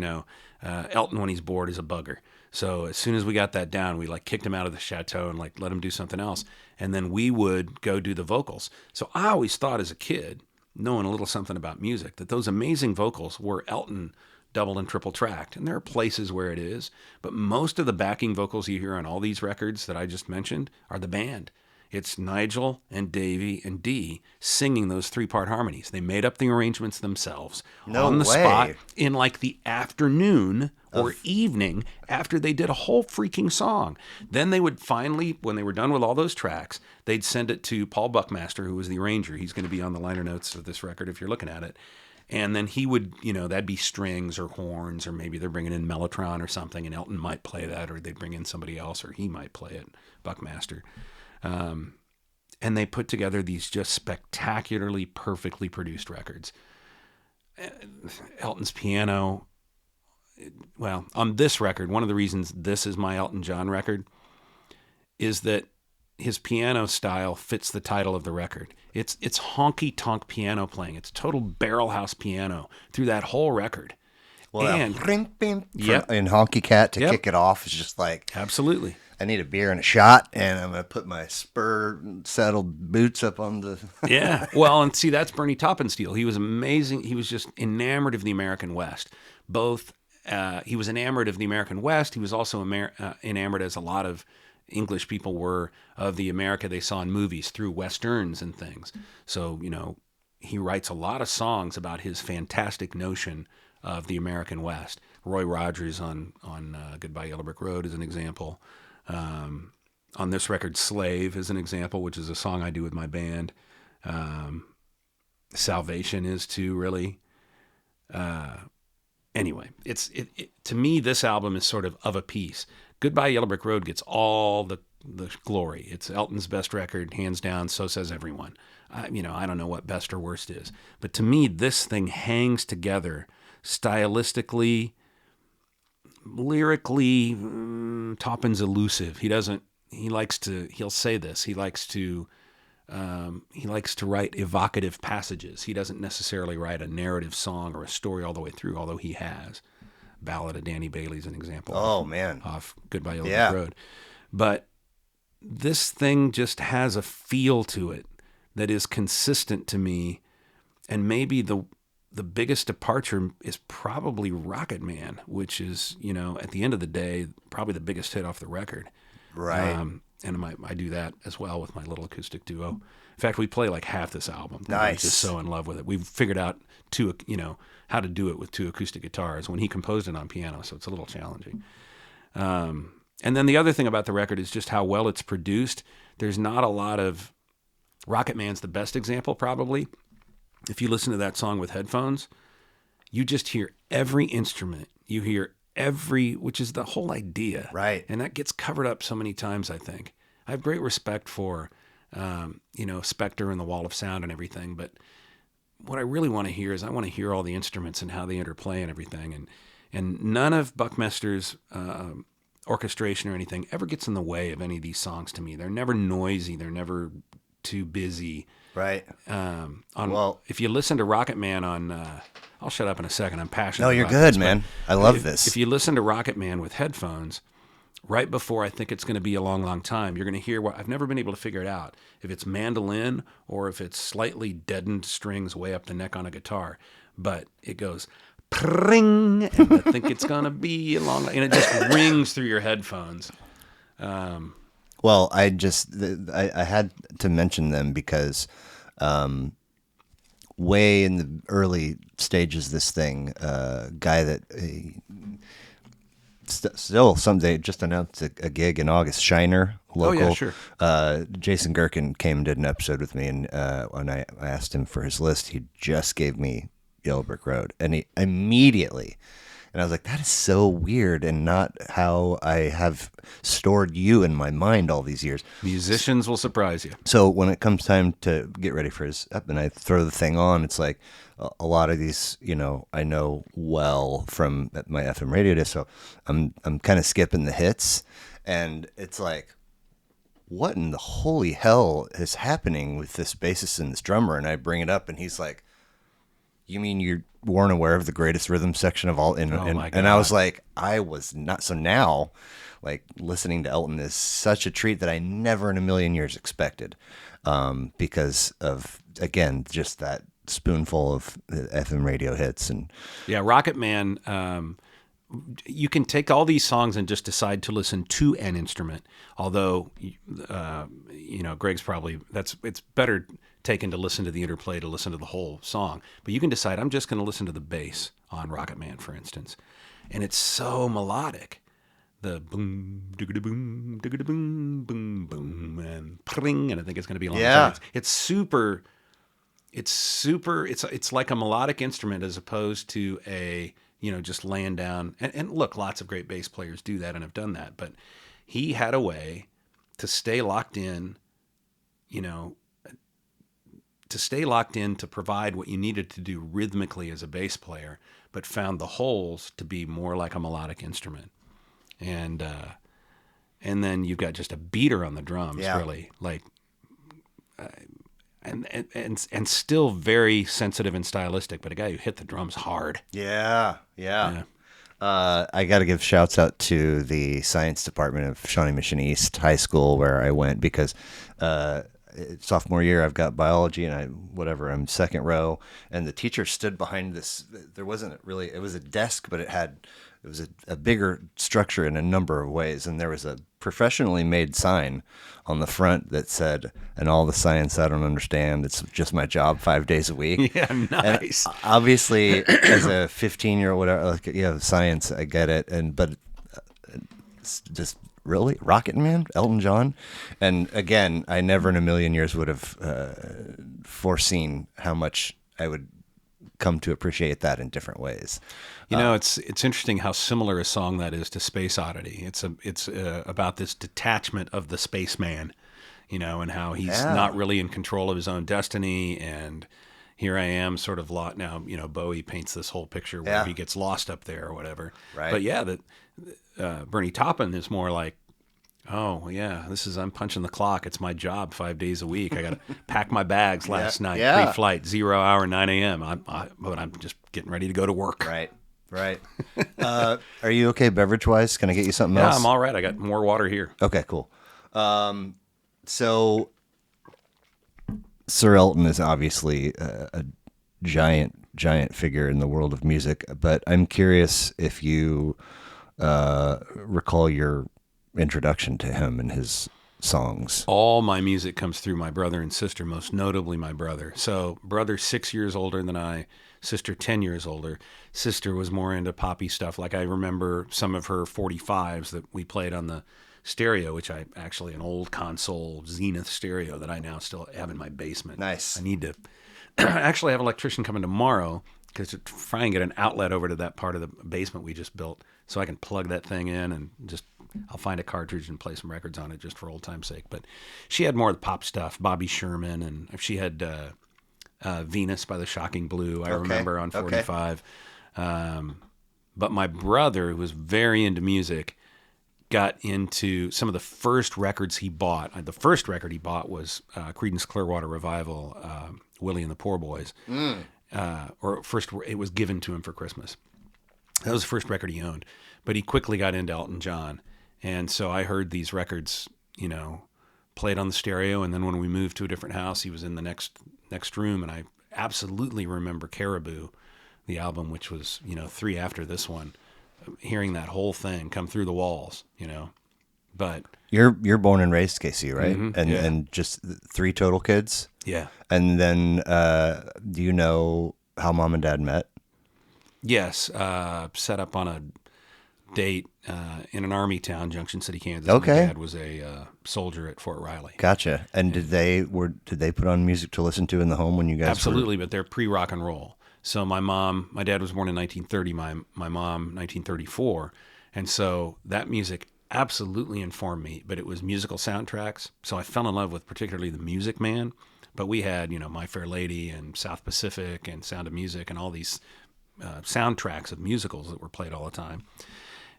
Speaker 2: Elton, when he's bored, is a bugger. So as soon as we got that down, we like kicked him out of the chateau and like let him do something else. And then we would go do the vocals. So I always thought as a kid, knowing a little something about music, that those amazing vocals were Elton double and triple tracked. And there are places where it is, but most of the backing vocals you hear on all these records that I just mentioned are the band. It's Nigel and Davy and Dee singing those 3-part harmonies. They made up the arrangements themselves on the spot in like the afternoon or evening after they did a whole freaking song. Then they would finally, when they were done with all those tracks, they'd send it to Paul Buckmaster, who was the arranger. He's going to be on the liner notes of this record if you're looking at it. And then he would, that'd be strings or horns, or maybe they're bringing in Mellotron or something, and Elton might play that, or they'd bring in somebody else, or he might play it, Buckmaster. And they put together these just spectacularly, perfectly produced records. Elton's piano, well, on this record, one of the reasons this is my Elton John record is that his piano style fits the title of the record. It's honky-tonk piano playing. It's total barrel house piano through that whole record.
Speaker 1: Well, and in Honky Cat to kick it off is just like...
Speaker 2: Absolutely.
Speaker 1: I need a beer and a shot, and I'm going to put my spur-saddled boots up on the...
Speaker 2: Yeah. Well, and see, that's Bernie Taupin's deal. He was amazing. He was just enamored of the American West. He was enamored of the American West. He was also enamored, as a lot of English people were, of the America they saw in movies through Westerns and things. So, he writes a lot of songs about his fantastic notion of the American West. Roy Rogers on Goodbye Yellow Brick Road is an example. On this record, Slave is an example, which is a song I do with my band. Salvation is too, really. Anyway, to me, this album is sort of a piece. Goodbye Yellow Brick Road gets all the glory. It's Elton's best record, hands down. So says everyone. I don't know what best or worst is, but to me, this thing hangs together stylistically, lyrically. Taupin's elusive. He'll say this. He likes to write evocative passages. He doesn't necessarily write a narrative song or a story all the way through, although he has. Ballad of Danny Bailey's an example.
Speaker 1: Oh, man.
Speaker 2: Off Goodbye Yellow Brick Road. But this thing just has a feel to it that is consistent to me, and maybe the biggest departure is probably Rocket Man, which is, at the end of the day, probably the biggest hit off the record.
Speaker 1: Right.
Speaker 2: And I do that as well with my little acoustic duo. In fact, we play like half this album.
Speaker 1: Nice.
Speaker 2: We're just so in love with it. We've figured out how to do it with 2 acoustic guitars when he composed it on piano, so it's a little challenging. And then the other thing about the record is just how well it's produced. There's not a lot of... Rocket Man's the best example, probably. If you listen to that song with headphones, you just hear every instrument. You hear which is the whole idea.
Speaker 1: Right.
Speaker 2: And that gets covered up so many times, I think. I have great respect for, Spectre and the Wall of Sound and everything. But what I really want to hear is I want to hear all the instruments and how they interplay and everything. And none of Buckmester's orchestration or anything ever gets in the way of any of these songs to me. They're never noisy. They're never too busy.
Speaker 1: Right.
Speaker 2: If you listen to Rocket Man on, I'll shut up in a second. I'm passionate.
Speaker 1: No, you're
Speaker 2: about
Speaker 1: good,
Speaker 2: this,
Speaker 1: man. I love this.
Speaker 2: If you listen to Rocket Man with headphones, right before I think it's going to be a long, long time, you're going to hear what I've never been able to figure it out. If it's mandolin or if it's slightly deadened strings way up the neck on a guitar, but it goes pring, and I think it's going to be a long, and it just rings through your headphones.
Speaker 1: Well, I had to mention them because way in the early stages of this thing, guy that still someday just announced a gig in August, Shiner, local.
Speaker 2: Oh, yeah, sure.
Speaker 1: Jason Gerken came and did an episode with me, and when I asked him for his list, he just gave me Yellow Brick Road, and he immediately... And I was like, that is so weird and not how I have stored you in my mind all these years.
Speaker 2: Musicians will surprise you.
Speaker 1: So when it comes time to get ready for his up and I throw the thing on, it's like a lot of these, I know well from my FM radio days. So I'm kind of skipping the hits, and it's like, what in the holy hell is happening with this bassist and this drummer? And I bring it up, and he's like, you mean you weren't aware of the greatest rhythm section of all? And I was like, I was not. So now, like, listening to Elton is such a treat that I never in a million years expected, because of, again, just that spoonful of FM radio hits. And
Speaker 2: yeah, Rocket Man, you can take all these songs and just decide to listen to an instrument. Although, Greg's probably, it's better taken to listen to the interplay, to listen to the whole song. But you can decide, I'm just going to listen to the bass on Rocket Man, for instance. And it's so melodic. The boom, diggity boom, diggity boom, boom, boom, and pring, and I think it's going to be a long time. It's like a melodic instrument as opposed to a, just laying down. And look, lots of great bass players do that and have done that. But he had a way to stay locked in, to provide what you needed to do rhythmically as a bass player, but found the holes to be more like a melodic instrument. And then you've got just a beater on the drums, really, like, and still very sensitive and stylistic, but a guy who hit the drums hard.
Speaker 1: Yeah. I got to give shouts out to the science department of Shawnee Mission East High School where I went, because sophomore year I've got biology and I'm second row, and the teacher stood behind this. There wasn't really, it was a desk, but it was a bigger structure in a number of ways, and there was a professionally made sign on the front that said, "And all the science I don't understand, it's just my job 5 days a week."
Speaker 2: Yeah, nice.
Speaker 1: And obviously, as a 15-year-old, whatever, science, I get it, but it's just really Rocket Man, Elton John, and again, I never in a million years would have foreseen how much I would come to appreciate that in different ways.
Speaker 2: It's interesting how similar a song that is to Space Oddity. It's about this detachment of the spaceman, and how he's not really in control of his own destiny. And here I am, sort of lost now. Bowie paints this whole picture where he gets lost up there or whatever.
Speaker 1: Right.
Speaker 2: But yeah, Bernie Taupin is more like, oh yeah, I'm punching the clock. It's my job 5 days a week. I got to pack my bags last night, pre-flight, 0 hour, 9 a.m. But I'm just getting ready to go to work.
Speaker 1: Right. Are you okay beverage-wise? Can I get you something else?
Speaker 2: Yeah, I'm all right. I got more water here.
Speaker 1: Okay, cool. So Sir Elton is obviously a giant figure in the world of music, but I'm curious if you recall your introduction to him and his songs.
Speaker 2: All my music comes through my brother and sister, most notably my brother. So brother 6 years older than I, sister 10 years older. Sister was more into poppy stuff. Like I remember some of her 45s that we played on the stereo, which I actually, an old console Zenith stereo that I now still have in my basement.
Speaker 1: Nice.
Speaker 2: I need to actually have an electrician coming tomorrow because to try and get an outlet over to that part of the basement we just built so I can plug that thing in and just I'll find a cartridge and play some records on it just for old time's sake. But she had more of the pop stuff, Bobby Sherman, and she had Venus by the Shocking Blue, I remember on 45. But my brother, who was very into music, got into some of the first records he bought. The first record he bought was Creedence Clearwater Revival, Willie and the Poor Boys. Or first, it was given to him for Christmas. That was the first record he owned. But he quickly got into Elton John. And so I heard these records, played on the stereo. And then when we moved to a different house, he was in the next room. And I absolutely remember Caribou, the album, which was, 3 after this one. Hearing that whole thing come through the walls, but
Speaker 1: you're born and raised KC, right?
Speaker 2: Mm-hmm,
Speaker 1: and just 3 total kids.
Speaker 2: Yeah.
Speaker 1: And then, do you know how mom and dad met?
Speaker 2: Yes. Set up on a date in an army town, Junction City, Kansas.
Speaker 1: Okay.
Speaker 2: My dad was a soldier at Fort Riley.
Speaker 1: Gotcha. And did they put on music to listen to in the home when you guys?
Speaker 2: Absolutely, but they're pre-rock and roll. So my dad was born in 1930, my mom 1934. And so that music absolutely informed me, but it was musical soundtracks. So I fell in love with particularly The Music Man, but we had, My Fair Lady and South Pacific and Sound of Music and all these soundtracks of musicals that were played all the time.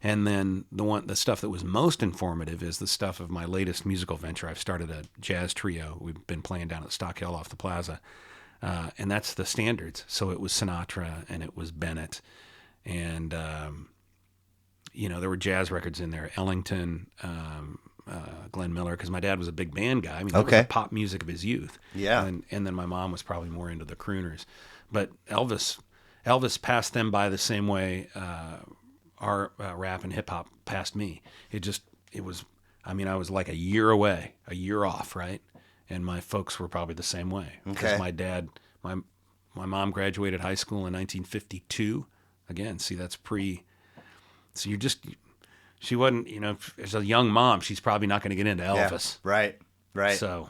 Speaker 2: And then the stuff that was most informative is the stuff of my latest musical venture. I've started a jazz trio. We've been playing down at Stock Hill off the plaza. And that's the standards. So it was Sinatra and it was Bennett. And, there were jazz records in there. Ellington, Glenn Miller, because my dad was a big band guy. I mean, that was the pop music of his youth.
Speaker 1: Yeah.
Speaker 2: And then my mom was probably more into the crooners. But Elvis passed them by the same way our rap and hip-hop passed me. I was like a year off, right? And my folks were probably the same way. Because my dad, my mom graduated high school in 1952. Again, see, that's so she wasn't, as a young mom, she's probably not going to get into Elvis.
Speaker 1: Yeah, right.
Speaker 2: So,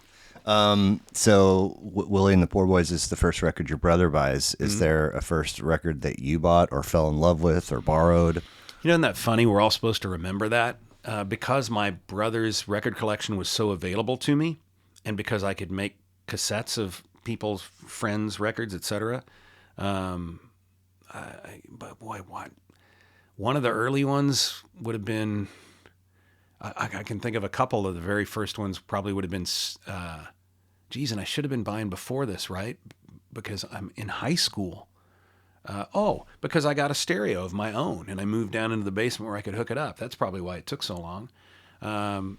Speaker 1: Willie and the Poor Boys is the first record your brother buys. Is there a first record that you bought or fell in love with or borrowed?
Speaker 2: Isn't that funny? We're all supposed to remember that. Because my brother's record collection was so available to me, and because I could make cassettes of people's friends' records, etc. But boy, what? One of the early ones would have been, I can think of a couple of the very first ones probably would have been, and I should have been buying before this, right? Because I'm in high school. Because I got a stereo of my own and I moved down into the basement where I could hook it up. That's probably why it took so long.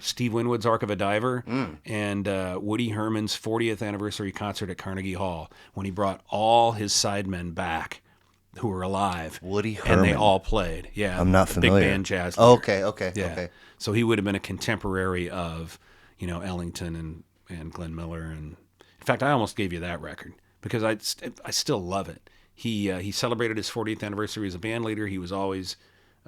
Speaker 2: Steve Winwood's Ark of a Diver and Woody Herman's 40th anniversary concert at Carnegie Hall when he brought all his sidemen back who were alive.
Speaker 1: Woody Herman.
Speaker 2: And they all played. Yeah.
Speaker 1: I'm not familiar.
Speaker 2: Big band jazz.
Speaker 1: Okay.
Speaker 2: So he would have been a contemporary of, Ellington and Glenn Miller. And in fact, I almost gave you that record because I still love it. He celebrated his 40th anniversary as a band leader. He was always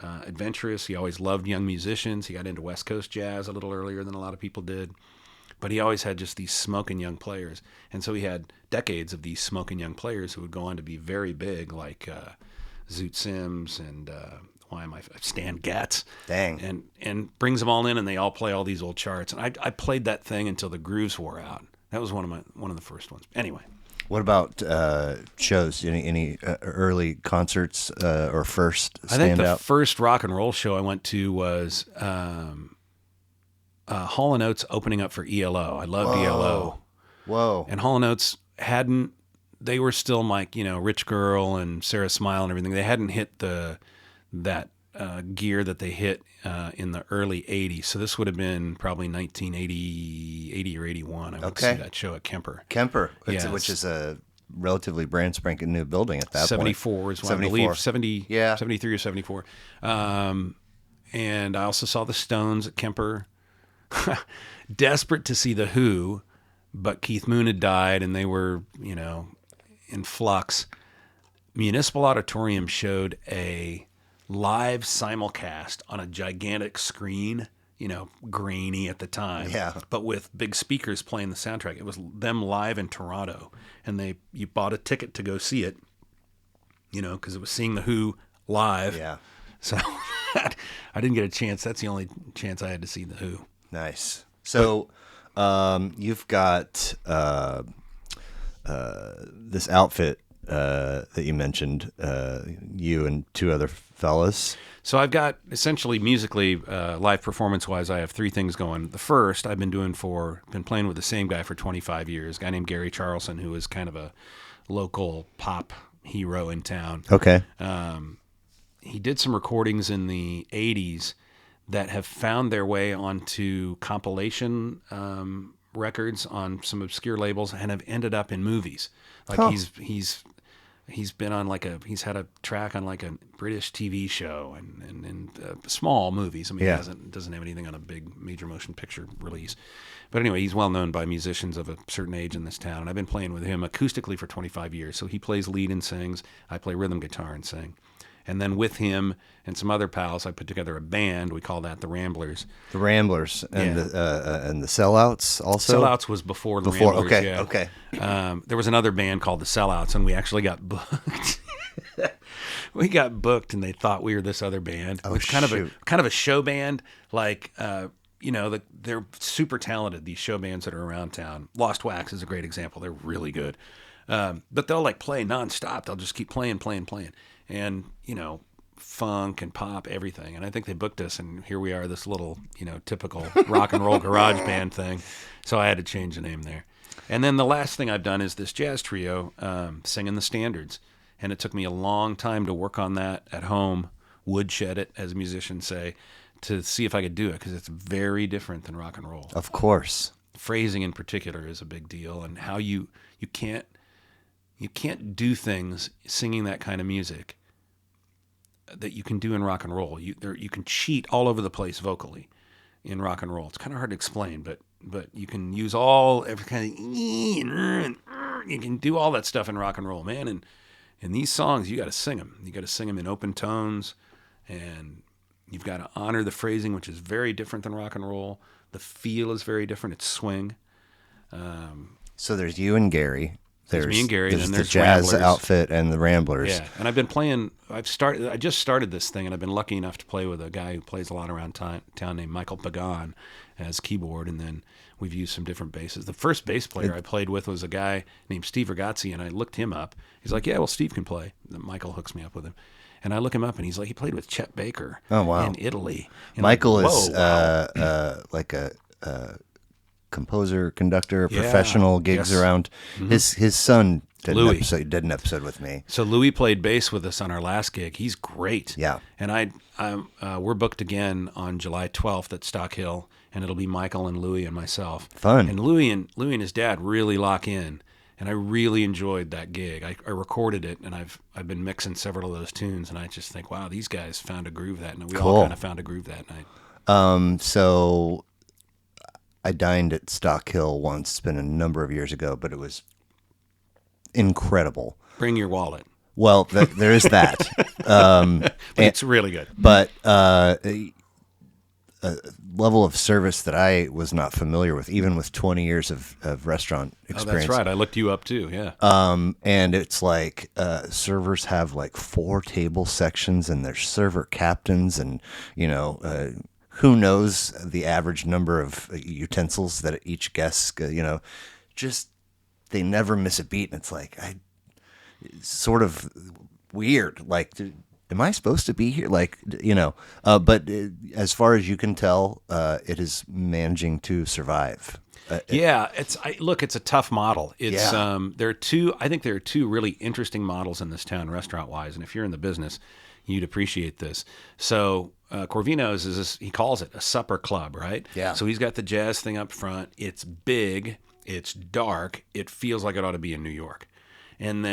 Speaker 2: adventurous. He always loved young musicians. He got into West Coast jazz a little earlier than a lot of people did. But he always had just these smoking young players. And so he had decades of these smoking young players who would go on to be very big, like Zoot Sims and Stan Getz.
Speaker 1: Dang.
Speaker 2: And brings them all in, and they all play all these old charts. And I played that thing until the grooves wore out. That was one of the first ones. Anyway.
Speaker 1: What about shows? Any early concerts or first standout?
Speaker 2: I think the first rock and roll show I went to was Hall & Oates opening up for ELO. I loved ELO.
Speaker 1: Whoa.
Speaker 2: And Hall & Oates they were still like, Rich Girl and Sarah Smile and everything. They hadn't hit that gear that they hit in the early 80s. So this would have been probably 1980 or 81. I went to see that show at Kemper.
Speaker 1: Which is a relatively brand spanking new building at that
Speaker 2: 74
Speaker 1: point.
Speaker 2: is what I believe. 73 or 74. And I also saw the Stones at Kemper. Desperate to see the Who, but Keith Moon had died and they were, in flux. Municipal Auditorium showed a live simulcast on a gigantic screen, grainy at the time, but with big speakers playing the soundtrack. It was them live in Toronto, and you bought a ticket to go see it, because it was seeing the Who live.
Speaker 1: Yeah.
Speaker 2: So I didn't get a chance. That's the only chance I had to see the Who.
Speaker 1: Nice. So you've got this outfit that you mentioned, you and two other fellas.
Speaker 2: So I've got essentially musically, live performance-wise, I have three things going. The first I've been playing with the same guy for 25 years, a guy named Gary Charlson, who is kind of a local pop hero in town.
Speaker 1: Okay.
Speaker 2: He did some recordings in the 80s that have found their way onto compilation records on some obscure labels and have ended up in movies. Like he's been on he's had a track on like a British TV show and small movies. I mean,
Speaker 1: Yeah.
Speaker 2: he doesn't have anything on a big major motion picture release. But anyway, he's well known by musicians of a certain age in this town. And I've been playing with him acoustically for 25 years. So he plays lead and sings. I play rhythm guitar and sing. And then with him and some other pals, I put together a band. We call that the Ramblers.
Speaker 1: The Ramblers and the Sellouts also.
Speaker 2: Sellouts was before the Ramblers.
Speaker 1: Okay,
Speaker 2: yeah.
Speaker 1: okay.
Speaker 2: There was another band called the Sellouts, and we actually got booked. We got booked, and they thought we were this other band.
Speaker 1: Oh,
Speaker 2: It's kind of a show band. Like they're super talented. These show bands that are around town. Lost Wax is a great example. They're really good, but they'll like play nonstop. They'll just keep playing, and funk and pop, everything. And I think they booked us, and here we are, this little, typical rock and roll garage band thing. So I had to change the name there. And then the last thing I've done is this jazz trio, singing the standards. And it took me a long time to work on that at home, woodshed it, as musicians say, to see if I could do it, because it's very different than rock and roll.
Speaker 1: Of course.
Speaker 2: Phrasing in particular is a big deal, and how you can't do things singing that kind of music that you can do in rock and roll. You can cheat all over the place vocally in rock and roll. It's kind of hard to explain, but you can use every kind of you can do all that stuff in rock and roll, man. And in these songs, you got to sing them. You got to sing them in open tones, and you've got to honor the phrasing, which is very different than rock and roll. The feel is very different. It's swing.
Speaker 1: So there's you and Gary.
Speaker 2: There's me and Gary, and then there's
Speaker 1: the jazz
Speaker 2: Ramblers.
Speaker 1: outfit and the Ramblers.
Speaker 2: Yeah, and I've been playing. I just started this thing, and I've been lucky enough to play with a guy who plays a lot around town named Michael Pagan as keyboard, and then we've used some different basses. The first bass player I played with was a guy named Steve Ragazzi, and I looked him up. He's like, "Yeah, well, Steve can play." And Michael hooks me up with him, and I look him up, and he's like, he played with Chet Baker.
Speaker 1: Oh, wow.
Speaker 2: In Italy. And
Speaker 1: Michael
Speaker 2: I'm like,
Speaker 1: is
Speaker 2: "Whoa, wow."
Speaker 1: like a composer, conductor, professional, gigs
Speaker 2: yes.
Speaker 1: around. His son did
Speaker 2: Louis.
Speaker 1: an episode with me.
Speaker 2: So Louis played bass with us on our last gig. He's great.
Speaker 1: Yeah.
Speaker 2: And we're booked again on July 12th at Stock Hill, and it'll be Michael and Louis and myself.
Speaker 1: Fun.
Speaker 2: And Louis and his dad really lock in, and I really enjoyed that gig. I recorded it, and I've been mixing several of those tunes, and I just think, wow, these guys found a groove that night. We all kind of found a groove that night.
Speaker 1: So I dined at Stock Hill once. It's been a number of years ago, but it was incredible.
Speaker 2: Bring your wallet.
Speaker 1: Well, there is that.
Speaker 2: But it's really good.
Speaker 1: But a level of service that I was not familiar with, even with 20 years of restaurant experience.
Speaker 2: Oh, that's right. I looked you up too. Yeah.
Speaker 1: And it's like servers have like 4 table sections, and there's server captains, and who knows the average number of utensils that each guest, just they never miss a beat. And it's like, it's sort of weird. Like, am I supposed to be here? Like, but as far as you can tell, it is managing to survive.
Speaker 2: It's a tough model. It's
Speaker 1: Yeah.
Speaker 2: I think there are two really interesting models in this town, restaurant wise. And if you're in the business, you'd appreciate this. So Corvino's is he calls it a supper club, right?
Speaker 1: Yeah.
Speaker 2: So he's got the jazz thing up front. It's big. It's dark. It feels like it ought to be in New York. And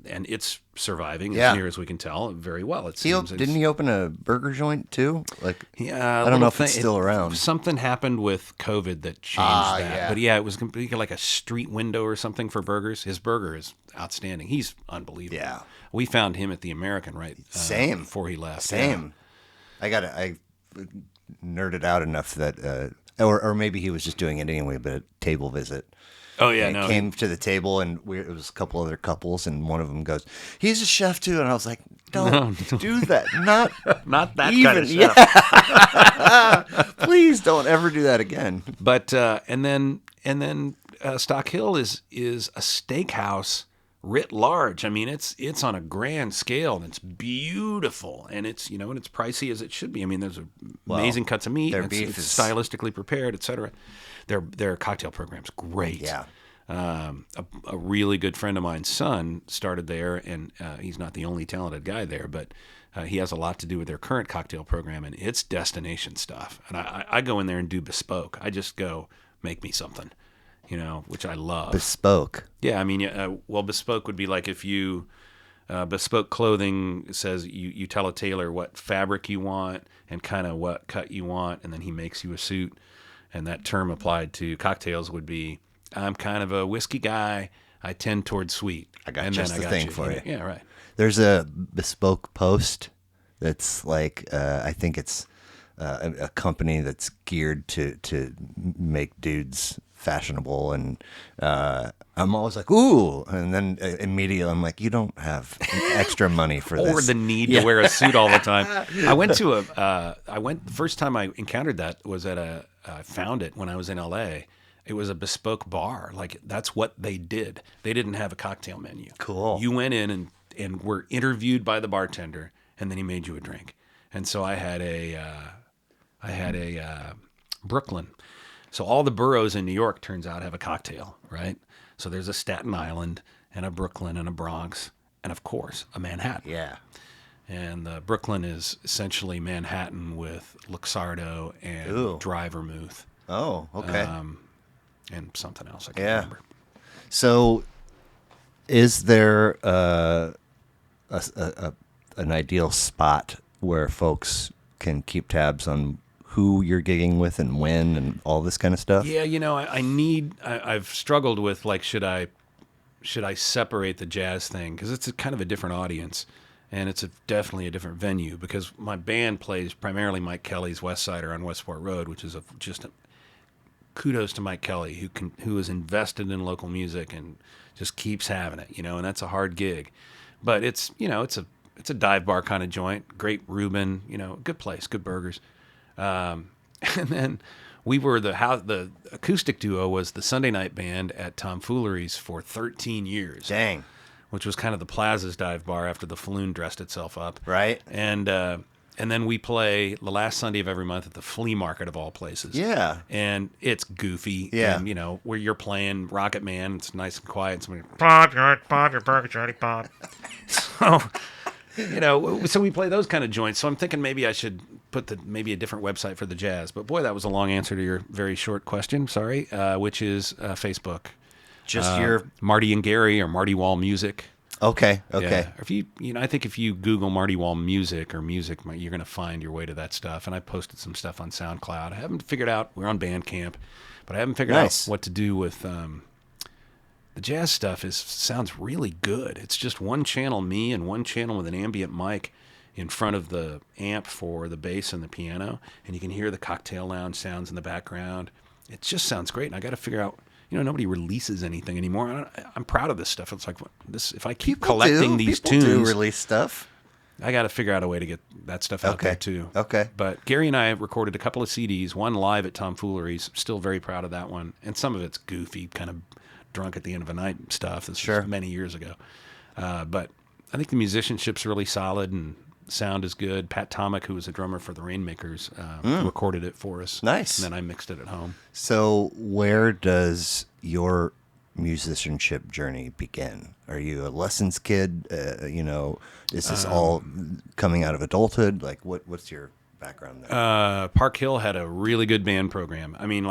Speaker 2: it's surviving
Speaker 1: Yeah.
Speaker 2: as near as we can tell very well. It
Speaker 1: He
Speaker 2: seems.
Speaker 1: didn't he open a burger joint too? Like,
Speaker 2: Yeah,
Speaker 1: I don't know if it's still around.
Speaker 2: Something happened with COVID that changed that.
Speaker 1: Yeah.
Speaker 2: But yeah, it was like a street window or something for burgers. His burger is outstanding. He's unbelievable.
Speaker 1: Yeah.
Speaker 2: We found him at the American, right?
Speaker 1: Same.
Speaker 2: Before he left.
Speaker 1: Same. I nerded out enough that, or maybe he was just doing it anyway, but a table visit.
Speaker 2: Oh, yeah,
Speaker 1: And
Speaker 2: no,
Speaker 1: came to the table, and it was a couple other couples, and one of them goes, "He's a chef too," and I was like, "Don't do that, not
Speaker 2: not that
Speaker 1: even,
Speaker 2: kind of stuff.
Speaker 1: yeah. Please don't ever do that again."
Speaker 2: But and then Stock Hill is a steakhouse writ large. I mean, it's on a grand scale, and it's beautiful, and it's and it's pricey as it should be. I mean, there's amazing cuts of meat.
Speaker 1: Their
Speaker 2: and
Speaker 1: beef
Speaker 2: it's
Speaker 1: is
Speaker 2: stylistically prepared, etc. Their cocktail program's great.
Speaker 1: Yeah.
Speaker 2: A really good friend of mine's son started there, and he's not the only talented guy there, but he has a lot to do with their current cocktail program, and it's destination stuff. And I go in there and do bespoke. I just go, make me something, which I love.
Speaker 1: Bespoke.
Speaker 2: Yeah, I mean, bespoke would be like if you, bespoke clothing says you tell a tailor what fabric you want and kind of what cut you want, and then he makes you a suit. And that term applied to cocktails would be, I'm kind of a whiskey guy. I tend towards sweet.
Speaker 1: I got just the thing for you.
Speaker 2: Yeah, right.
Speaker 1: There's a bespoke post that's like, I think it's a company that's geared to make dudes fashionable, and I'm always like, ooh, and then immediately I'm like, you don't have extra money for this,
Speaker 2: or the need to wear a suit all the time. The first time I encountered that was I found it when I was in LA. It was a bespoke bar. Like, that's what they did. They didn't have a cocktail menu.
Speaker 1: Cool.
Speaker 2: You went in and were interviewed by the bartender, and then he made you a drink. And so I had a Brooklyn. So all the boroughs in New York, turns out, have a cocktail, right? So there's a Staten Island and a Brooklyn and a Bronx, and of course a Manhattan.
Speaker 1: Yeah.
Speaker 2: And the Brooklyn is essentially Manhattan with Luxardo and dry vermouth.
Speaker 1: Oh, okay.
Speaker 2: And something else I can't remember.
Speaker 1: So, is there an ideal spot where folks can keep tabs on who you're gigging with and when and all this kind of stuff?
Speaker 2: Yeah, I've struggled with, like, should I separate the jazz thing, because it's kind of a different audience, and it's definitely a different venue, because my band plays primarily Mike Kelly's West Sider on Westport Road, which is kudos to Mike Kelly, who is invested in local music and just keeps having it, and that's a hard gig. But it's a dive bar kind of joint, great Reuben, good place, good burgers. And then we were the acoustic duo was the Sunday night band at Tomfoolery's for 13 years.
Speaker 1: Dang.
Speaker 2: Which was kind of the Plaza's dive bar after the Falloon dressed itself up.
Speaker 1: Right.
Speaker 2: And then we play the last Sunday of every month at the Flea Market of all places.
Speaker 1: Yeah.
Speaker 2: And it's goofy.
Speaker 1: Yeah.
Speaker 2: And, where you're playing Rocket Man, it's nice and quiet. Somebody,
Speaker 3: Bob, your burger, Johnny Bob.
Speaker 2: So we play those kind of joints. So I'm thinking maybe I should put maybe a different website for the jazz. But boy, that was a long answer to your very short question. Sorry, which is Facebook.
Speaker 1: Just your
Speaker 2: Marty and Gary or Marty Wall Music.
Speaker 1: Okay.
Speaker 2: Yeah. If I think if you Google Marty Wall music, you're going to find your way to that stuff. And I posted some stuff on SoundCloud. I haven't figured out. We're on Bandcamp, but I haven't figured out what to do with the jazz stuff. Sounds really good. It's just one channel me and one channel with an ambient mic in front of the amp for the bass and the piano, and you can hear the cocktail lounge sounds in the background. It just sounds great, and I got to figure out. Nobody releases anything anymore. I'm proud of this stuff. It's like this. If I keep collecting these tunes,
Speaker 1: do release stuff.
Speaker 2: I got to figure out a way to get that stuff out there too.
Speaker 1: Okay.
Speaker 2: But Gary and I have recorded a couple of CDs. One live at Tomfoolery's. Still very proud of that one. And some of it's goofy, kind of drunk at the end of a night stuff. This was many years ago. But I think the musicianship's really solid and sound is good. Pat Tomic, who was a drummer for the Rainmakers, recorded it for us.
Speaker 1: Nice.
Speaker 2: And then I mixed it at home.
Speaker 1: So where does your musicianship journey begin? Are you a lessons kid? Is this all coming out of adulthood? Like, what's your background there?
Speaker 2: Park Hill had a really good band program. I mean,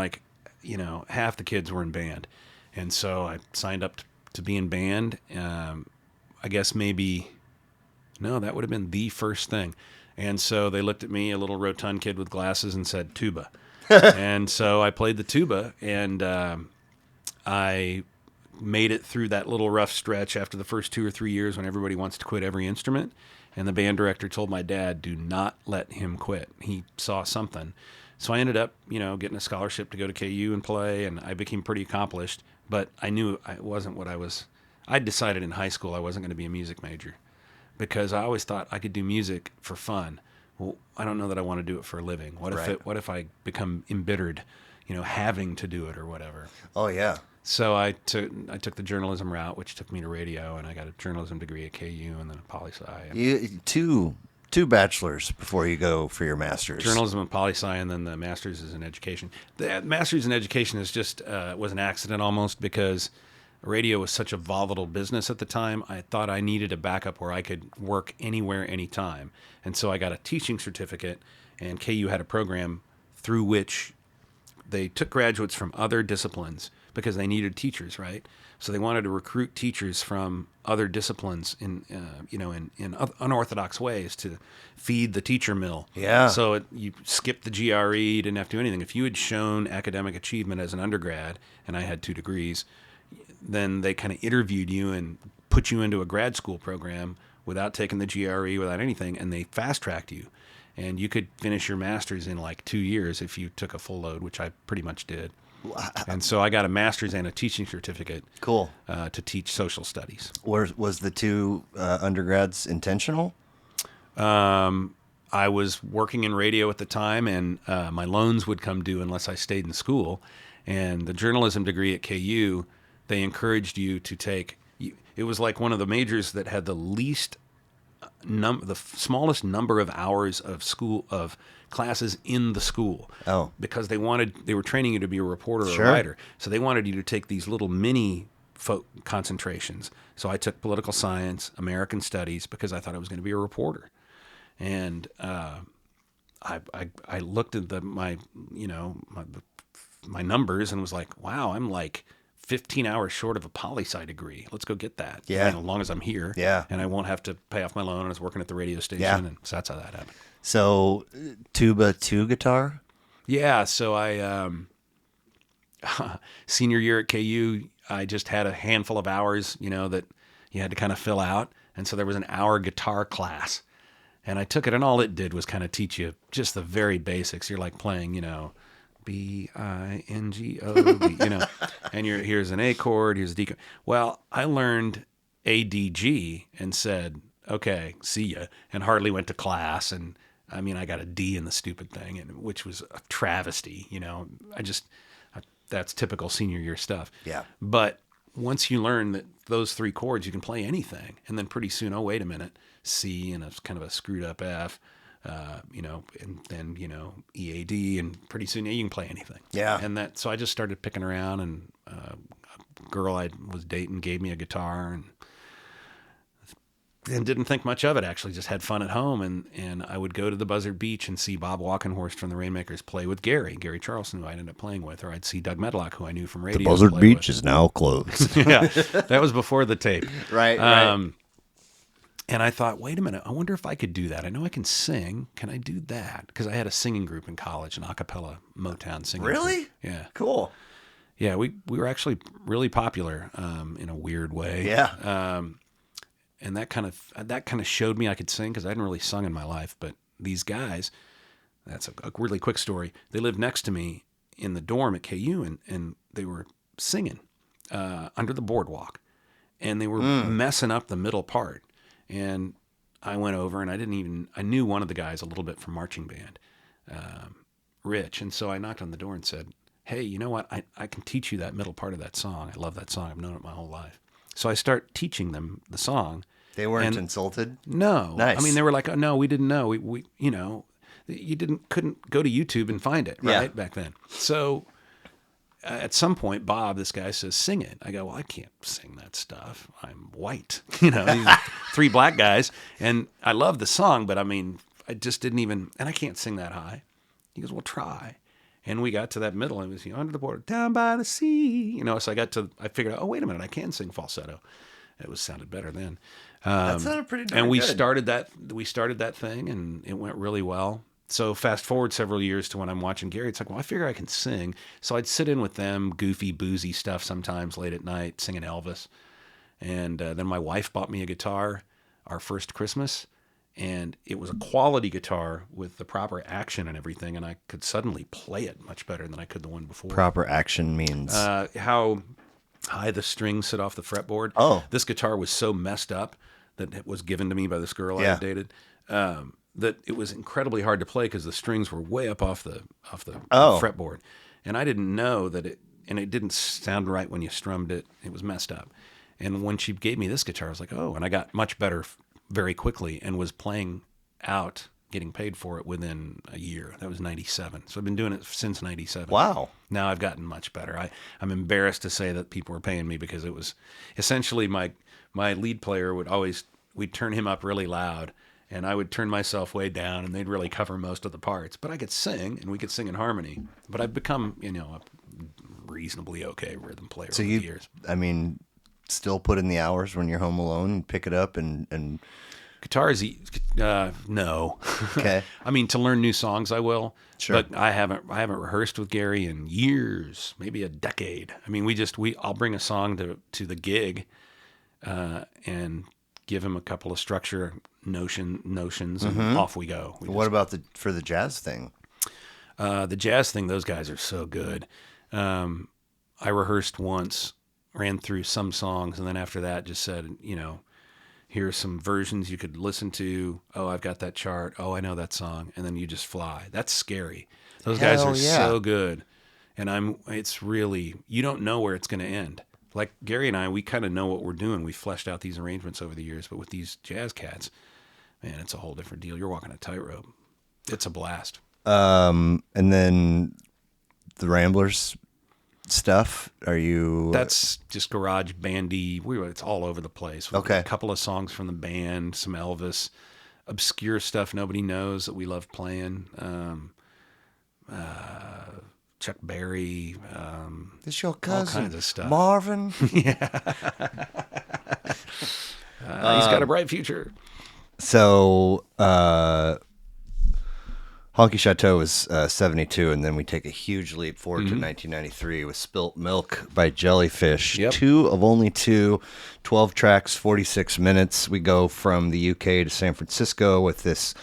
Speaker 2: half the kids were in band. And so I signed up to be in band. I guess no, that would have been the first thing. And so they looked at me, a little rotund kid with glasses, and said, tuba. And so I played the tuba, and I made it through that little rough stretch after the first 2 or 3 years when everybody wants to quit every instrument. And the band director told my dad, do not let him quit. He saw something. So I ended up, getting a scholarship to go to KU and play, and I became pretty accomplished. But I knew I wasn't what I was. I decided in high school I wasn't going to be a music major because I always thought I could do music for fun. Well, I don't know that I want to do it for a living. What if I become embittered, having to do it or whatever?
Speaker 1: Oh yeah.
Speaker 2: So I took the journalism route, which took me to radio, and I got a journalism degree at KU and then a poli-sci.
Speaker 1: You two bachelors before you go for your master's.
Speaker 2: Journalism and poli-sci, and then the master's is in education. The master's in education is just was an accident almost because radio was such a volatile business at the time. I thought I needed a backup where I could work anywhere, anytime. And so I got a teaching certificate, and KU had a program through which they took graduates from other disciplines because they needed teachers, right? So they wanted to recruit teachers from other disciplines in unorthodox ways to feed the teacher mill.
Speaker 1: Yeah.
Speaker 2: So you skipped the GRE, you didn't have to do anything. If you had shown academic achievement as an undergrad, and I had 2 degrees, then they kind of interviewed you and put you into a grad school program without taking the GRE, without anything, and they fast-tracked you. And you could finish your master's in like 2 years if you took a full load, which I pretty much did. And so I got a master's and a teaching certificate.
Speaker 1: Cool.
Speaker 2: To teach social studies.
Speaker 1: Was the 2 undergrads intentional?
Speaker 2: I was working in radio at the time, and my loans would come due unless I stayed in school. And the journalism degree at KU, they encouraged you to take. It was like one of the majors that had the least the smallest number of hours of classes in the school.
Speaker 1: Oh.
Speaker 2: Because they were training you to be a reporter or
Speaker 1: Sure.
Speaker 2: a writer. So they wanted you to take these little mini concentrations. So I took political science, American studies, because I thought I was going to be a reporter. And I looked at my numbers and was like, wow, I'm like 15 hours short of a poli-sci degree. Let's go get that.
Speaker 1: Yeah.
Speaker 2: As long as I'm here.
Speaker 1: Yeah.
Speaker 2: And I won't have to pay off my loan. I was working at the radio station.
Speaker 1: Yeah.
Speaker 2: And so that's how that happened.
Speaker 1: So tuba 2 guitar?
Speaker 2: Yeah. So I, senior year at KU, I just had a handful of hours, that you had to kind of fill out. And so there was an hour guitar class. And I took it, and all it did was kind of teach you just the very basics. You're like playing, Bingo, and here's an A chord, here's a D chord. Well, I learned ADG and said, okay, see ya, and hardly went to class. And I mean, I got a D in the stupid thing, which was a travesty. That's typical senior year stuff.
Speaker 1: Yeah.
Speaker 2: But once you learn that those 3 chords, you can play anything. And then pretty soon, oh, wait a minute, C and it's kind of a screwed up F. And then, EAD, and pretty soon you can play anything.
Speaker 1: Yeah.
Speaker 2: And so I just started picking around, and a girl I was dating gave me a guitar, and didn't think much of it, actually, just had fun at home. And I would go to the Buzzard Beach and see Bob Walkenhorst from the Rainmakers play with Gary Charleston, who I ended up playing with, or I'd see Doug Medlock, who I knew from radio.
Speaker 1: The Buzzard Beach is now closed.
Speaker 2: Yeah, that was before the tape.
Speaker 1: Right.
Speaker 2: And I thought, wait a minute, I wonder if I could do that. I know I can sing. Can I do that? Because I had a singing group in college, an a cappella Motown singing
Speaker 1: Really?
Speaker 2: group. Yeah.
Speaker 1: Cool.
Speaker 2: Yeah, we were actually really popular in a weird way.
Speaker 1: Yeah.
Speaker 2: And that kind of showed me I could sing, because I hadn't really sung in my life. But these guys, that's a really quick story. They lived next to me in the dorm at KU, and they were singing under the boardwalk. And they were messing up the middle part. And I went over, and I knew one of the guys a little bit from marching band, Rich. And so I knocked on the door and said, hey, you know what? I can teach you that middle part of that song. I love that song. I've known it my whole life. So I start teaching them the song.
Speaker 1: They weren't insulted?
Speaker 2: No.
Speaker 1: Nice.
Speaker 2: I mean, they were like, oh, no, we didn't know. We couldn't go to YouTube and find it, right?
Speaker 1: Yeah.
Speaker 2: Back then. So at some point, Bob, this guy, says, sing it. I go, well, I can't sing that stuff. I'm white. These 3 black guys. And I love the song, but I mean, I just didn't even, and I can't sing that high. He goes, well, try. And we got to that middle, and it was, under the border, down by the sea. So I figured out, oh, wait a minute, I can sing falsetto. It sounded better then.
Speaker 1: That sounded pretty darn
Speaker 2: And we
Speaker 1: good.
Speaker 2: started that thing, and it went really well. So fast forward several years to when I'm watching Gary, it's like, well, I figure I can sing. So I'd sit in with them, goofy, boozy stuff sometimes late at night, singing Elvis. And then my wife bought me a guitar our first Christmas, And it was a quality guitar with the proper action and everything, and I could suddenly play it much better than I could the one before.
Speaker 1: Proper action means
Speaker 2: How high the strings sit off the fretboard.
Speaker 1: Oh.
Speaker 2: This guitar was so messed up that it was given to me by this girl I
Speaker 1: Yeah.
Speaker 2: had dated, that it was incredibly hard to play because the strings were way up off the
Speaker 1: Oh.
Speaker 2: fretboard. And I didn't know that it didn't sound right when you strummed it. It was messed up. And when she gave me this guitar, I was like, oh, and I got much better very quickly and was playing out, getting paid for it within a year. That was 97. So I've been doing it since 97.
Speaker 1: wow.
Speaker 2: Now I've gotten much better. I'm embarrassed to say that people were paying me because it was essentially my lead player we'd turn him up really loud and I would turn myself way down and they'd really cover most of the parts. But I could sing and we could sing in harmony. But I've become, a reasonably okay rhythm player over the years.
Speaker 1: I mean, still put in the hours when you're home alone and pick it up and
Speaker 2: Guitar is no.
Speaker 1: Okay.
Speaker 2: I mean, to learn new songs, I will.
Speaker 1: Sure.
Speaker 2: But I haven't rehearsed with Gary in years, maybe a decade. I mean, I'll bring a song to the gig, and give him a couple of structure notions, and off we go.
Speaker 1: what about for the jazz thing?
Speaker 2: The jazz thing? Those guys are so good. I rehearsed once, ran through some songs, and then after that, just said, here's some versions you could listen to. Oh, I've got that chart. Oh, I know that song. And then you just fly. That's scary. Those guys
Speaker 1: Hell
Speaker 2: are
Speaker 1: yeah.
Speaker 2: so good. And it's really, you don't know where it's going to end. Like Gary and I, we kind of know what we're doing. We fleshed out these arrangements over the years, but with these jazz cats, man, it's a whole different deal. You're walking a tightrope. It's a blast.
Speaker 1: And then the Ramblers stuff.
Speaker 2: That's just garage bandy. It's all over the place.
Speaker 1: Okay.
Speaker 2: A couple of songs from the band, some Elvis, obscure stuff nobody knows that we love playing. Chuck Berry.
Speaker 1: This your cousin,
Speaker 2: all kinds of stuff.
Speaker 1: Marvin.
Speaker 2: He's got a bright future.
Speaker 1: So, Honky Chateau was 72, and then we take a huge leap forward to 1993 with Spilt Milk by Jellyfish.
Speaker 2: Yep.
Speaker 1: 2 of only 2, 12 tracks, 46 minutes. We go from the UK to San Francisco with this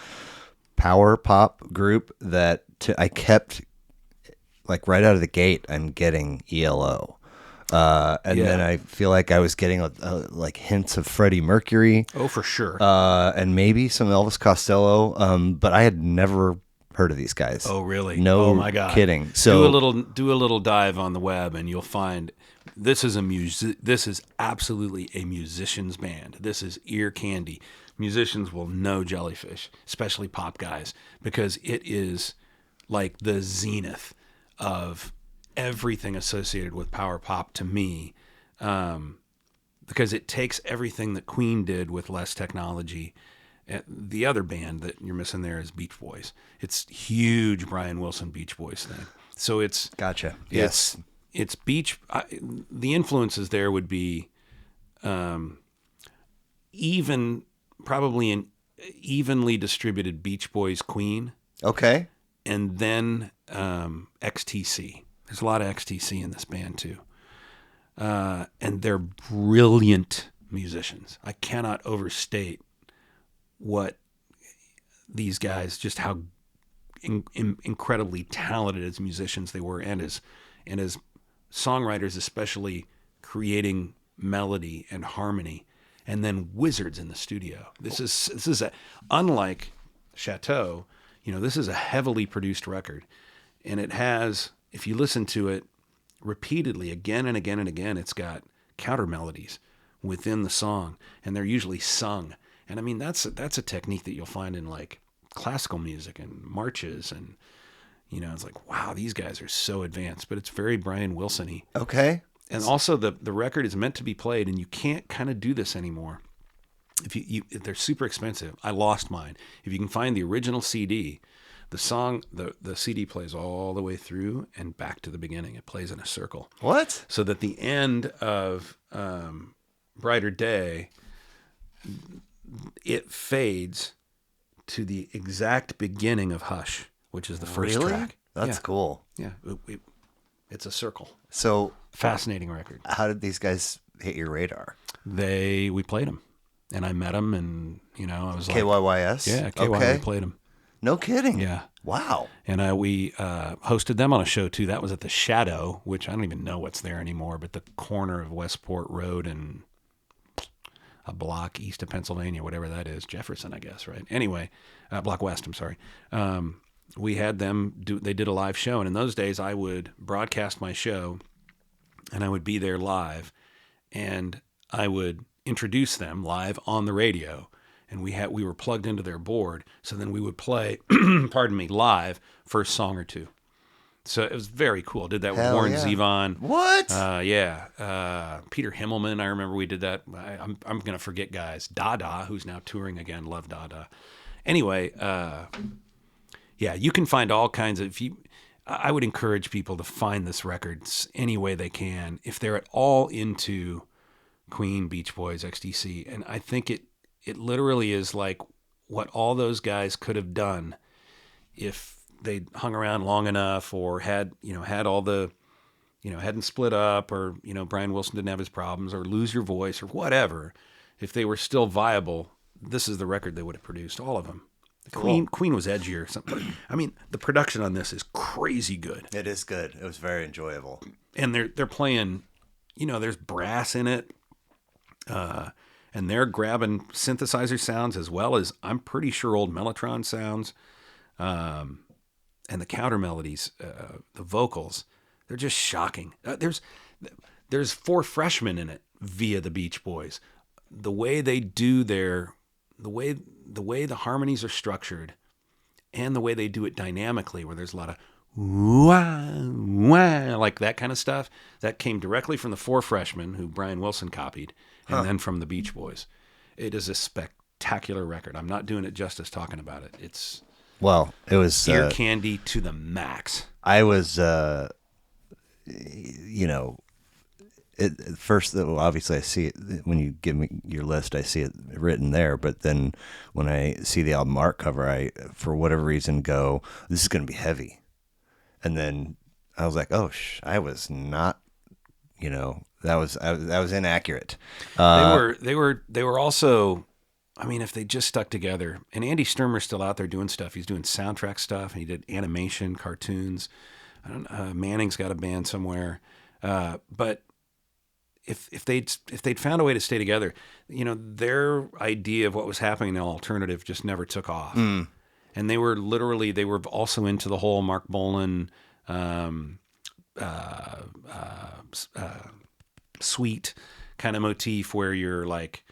Speaker 1: power pop group that I kept, like right out of the gate, I'm getting ELO. Then I feel like I was getting like hints of Freddie Mercury.
Speaker 2: Oh, for sure.
Speaker 1: And maybe some Elvis Costello. But I had never heard of these guys.
Speaker 2: Oh, really?
Speaker 1: No,
Speaker 2: oh my God.
Speaker 1: Kidding. So
Speaker 2: do a little dive on the web, and you'll find this is absolutely a musician's band. This is ear candy. Musicians will know Jellyfish, especially pop guys, because it is like the zenith of everything associated with power pop to me, because it takes everything that Queen did with less technology. The other band that you're missing there is Beach Boys. It's huge Brian Wilson Beach Boys thing. So it's
Speaker 1: gotcha. Yes,
Speaker 2: it's Beach. The influences there would be probably an evenly distributed Beach Boys Queen.
Speaker 1: Okay.
Speaker 2: And then XTC. There's a lot of XTC in this band too. And they're brilliant musicians. I cannot overstate what these guys, just how incredibly talented as musicians they were, and as songwriters, especially creating melody and harmony, and then wizards in the studio. This is unlike Chateau. This is a heavily produced record, and it has, if you listen to it repeatedly again and again and again, it's got counter melodies within the song, and they're usually sung. And I mean, that's a technique that you'll find in like classical music and marches, and it's like, wow, these guys are so advanced, but it's very Brian Wilson-y.
Speaker 1: Okay.
Speaker 2: And also the record is meant to be played, and you can't kind of do this anymore. If they're super expensive. I lost mine. If you can find the original CD, the song, the CD plays all the way through and back to the beginning. It plays in a circle.
Speaker 1: What?
Speaker 2: So that the end of Brighter Day, it fades to the exact beginning of Hush, which is the first track.
Speaker 1: That's cool.
Speaker 2: Yeah, it's a circle.
Speaker 1: So
Speaker 2: fascinating record.
Speaker 1: How did these guys hit your radar?
Speaker 2: We played them, and I met him, and I was like,
Speaker 1: KYYS?
Speaker 2: yeah, KY.
Speaker 1: Okay.
Speaker 2: We played him.
Speaker 1: No kidding.
Speaker 2: Yeah.
Speaker 1: Wow.
Speaker 2: And we hosted them on a show too. That was at the Chateau, which I don't even know what's there anymore, but the corner of Westport Road and a block east of Pennsylvania, whatever that is, Jefferson, I guess, right? Anyway, block west. I'm sorry. We had them they did a live show, and in those days I would broadcast my show, and I would be there live, and I would introduce them live on the radio. And we were plugged into their board, so then we would play, pardon me, live first song or two. So it was very cool. Did that with
Speaker 1: Hell
Speaker 2: Warren
Speaker 1: yeah.
Speaker 2: Zevon.
Speaker 1: What?
Speaker 2: Yeah. Peter Himmelman, I remember we did that. I'm going to forget guys. Dada, who's now touring again. Love Dada. Anyway, yeah, you can find all kinds of... I would encourage people to find this record any way they can if they're at all into Queen, Beach Boys, XTC. And I think it literally is like what all those guys could have done if they hung around long enough, or had all the, hadn't split up, or, Brian Wilson didn't have his problems, or lose your voice, or whatever. If they were still viable, this is the record they would have produced, all of them.
Speaker 1: Cool.
Speaker 2: Queen was edgier. Something. I mean, the production on this is crazy good.
Speaker 1: It is good. It was very enjoyable.
Speaker 2: And they're playing, there's brass in it. And they're grabbing synthesizer sounds as well as, I'm pretty sure, old Mellotron sounds. And the counter melodies, the vocals, they're just shocking. There's 4 freshmen in it via the Beach Boys. The way they do the way the harmonies are structured, and the way they do it dynamically, where there's a lot of wah, wah, like that kind of stuff, that came directly from the 4 freshmen who Brian Wilson copied, and then from the Beach Boys. It is a spectacular record. I'm not doing it justice talking about it. It's
Speaker 1: it was
Speaker 2: ear candy to the max.
Speaker 1: I was, first, obviously I see it when you give me your list, I see it written there. But then when I see the album art cover, I, for whatever reason, go, this is going to be heavy. And then I was like, oh, I was not, that was inaccurate.
Speaker 2: They were also, I mean, if they just stuck together, and Andy Sturmer's still out there doing stuff. He's doing soundtrack stuff, and he did animation, cartoons. Manning's got a band somewhere. But if they'd found a way to stay together, their idea of what was happening in alternative just never took off. And they were also into the whole Mark Bolan, sweet kind of motif, where you're like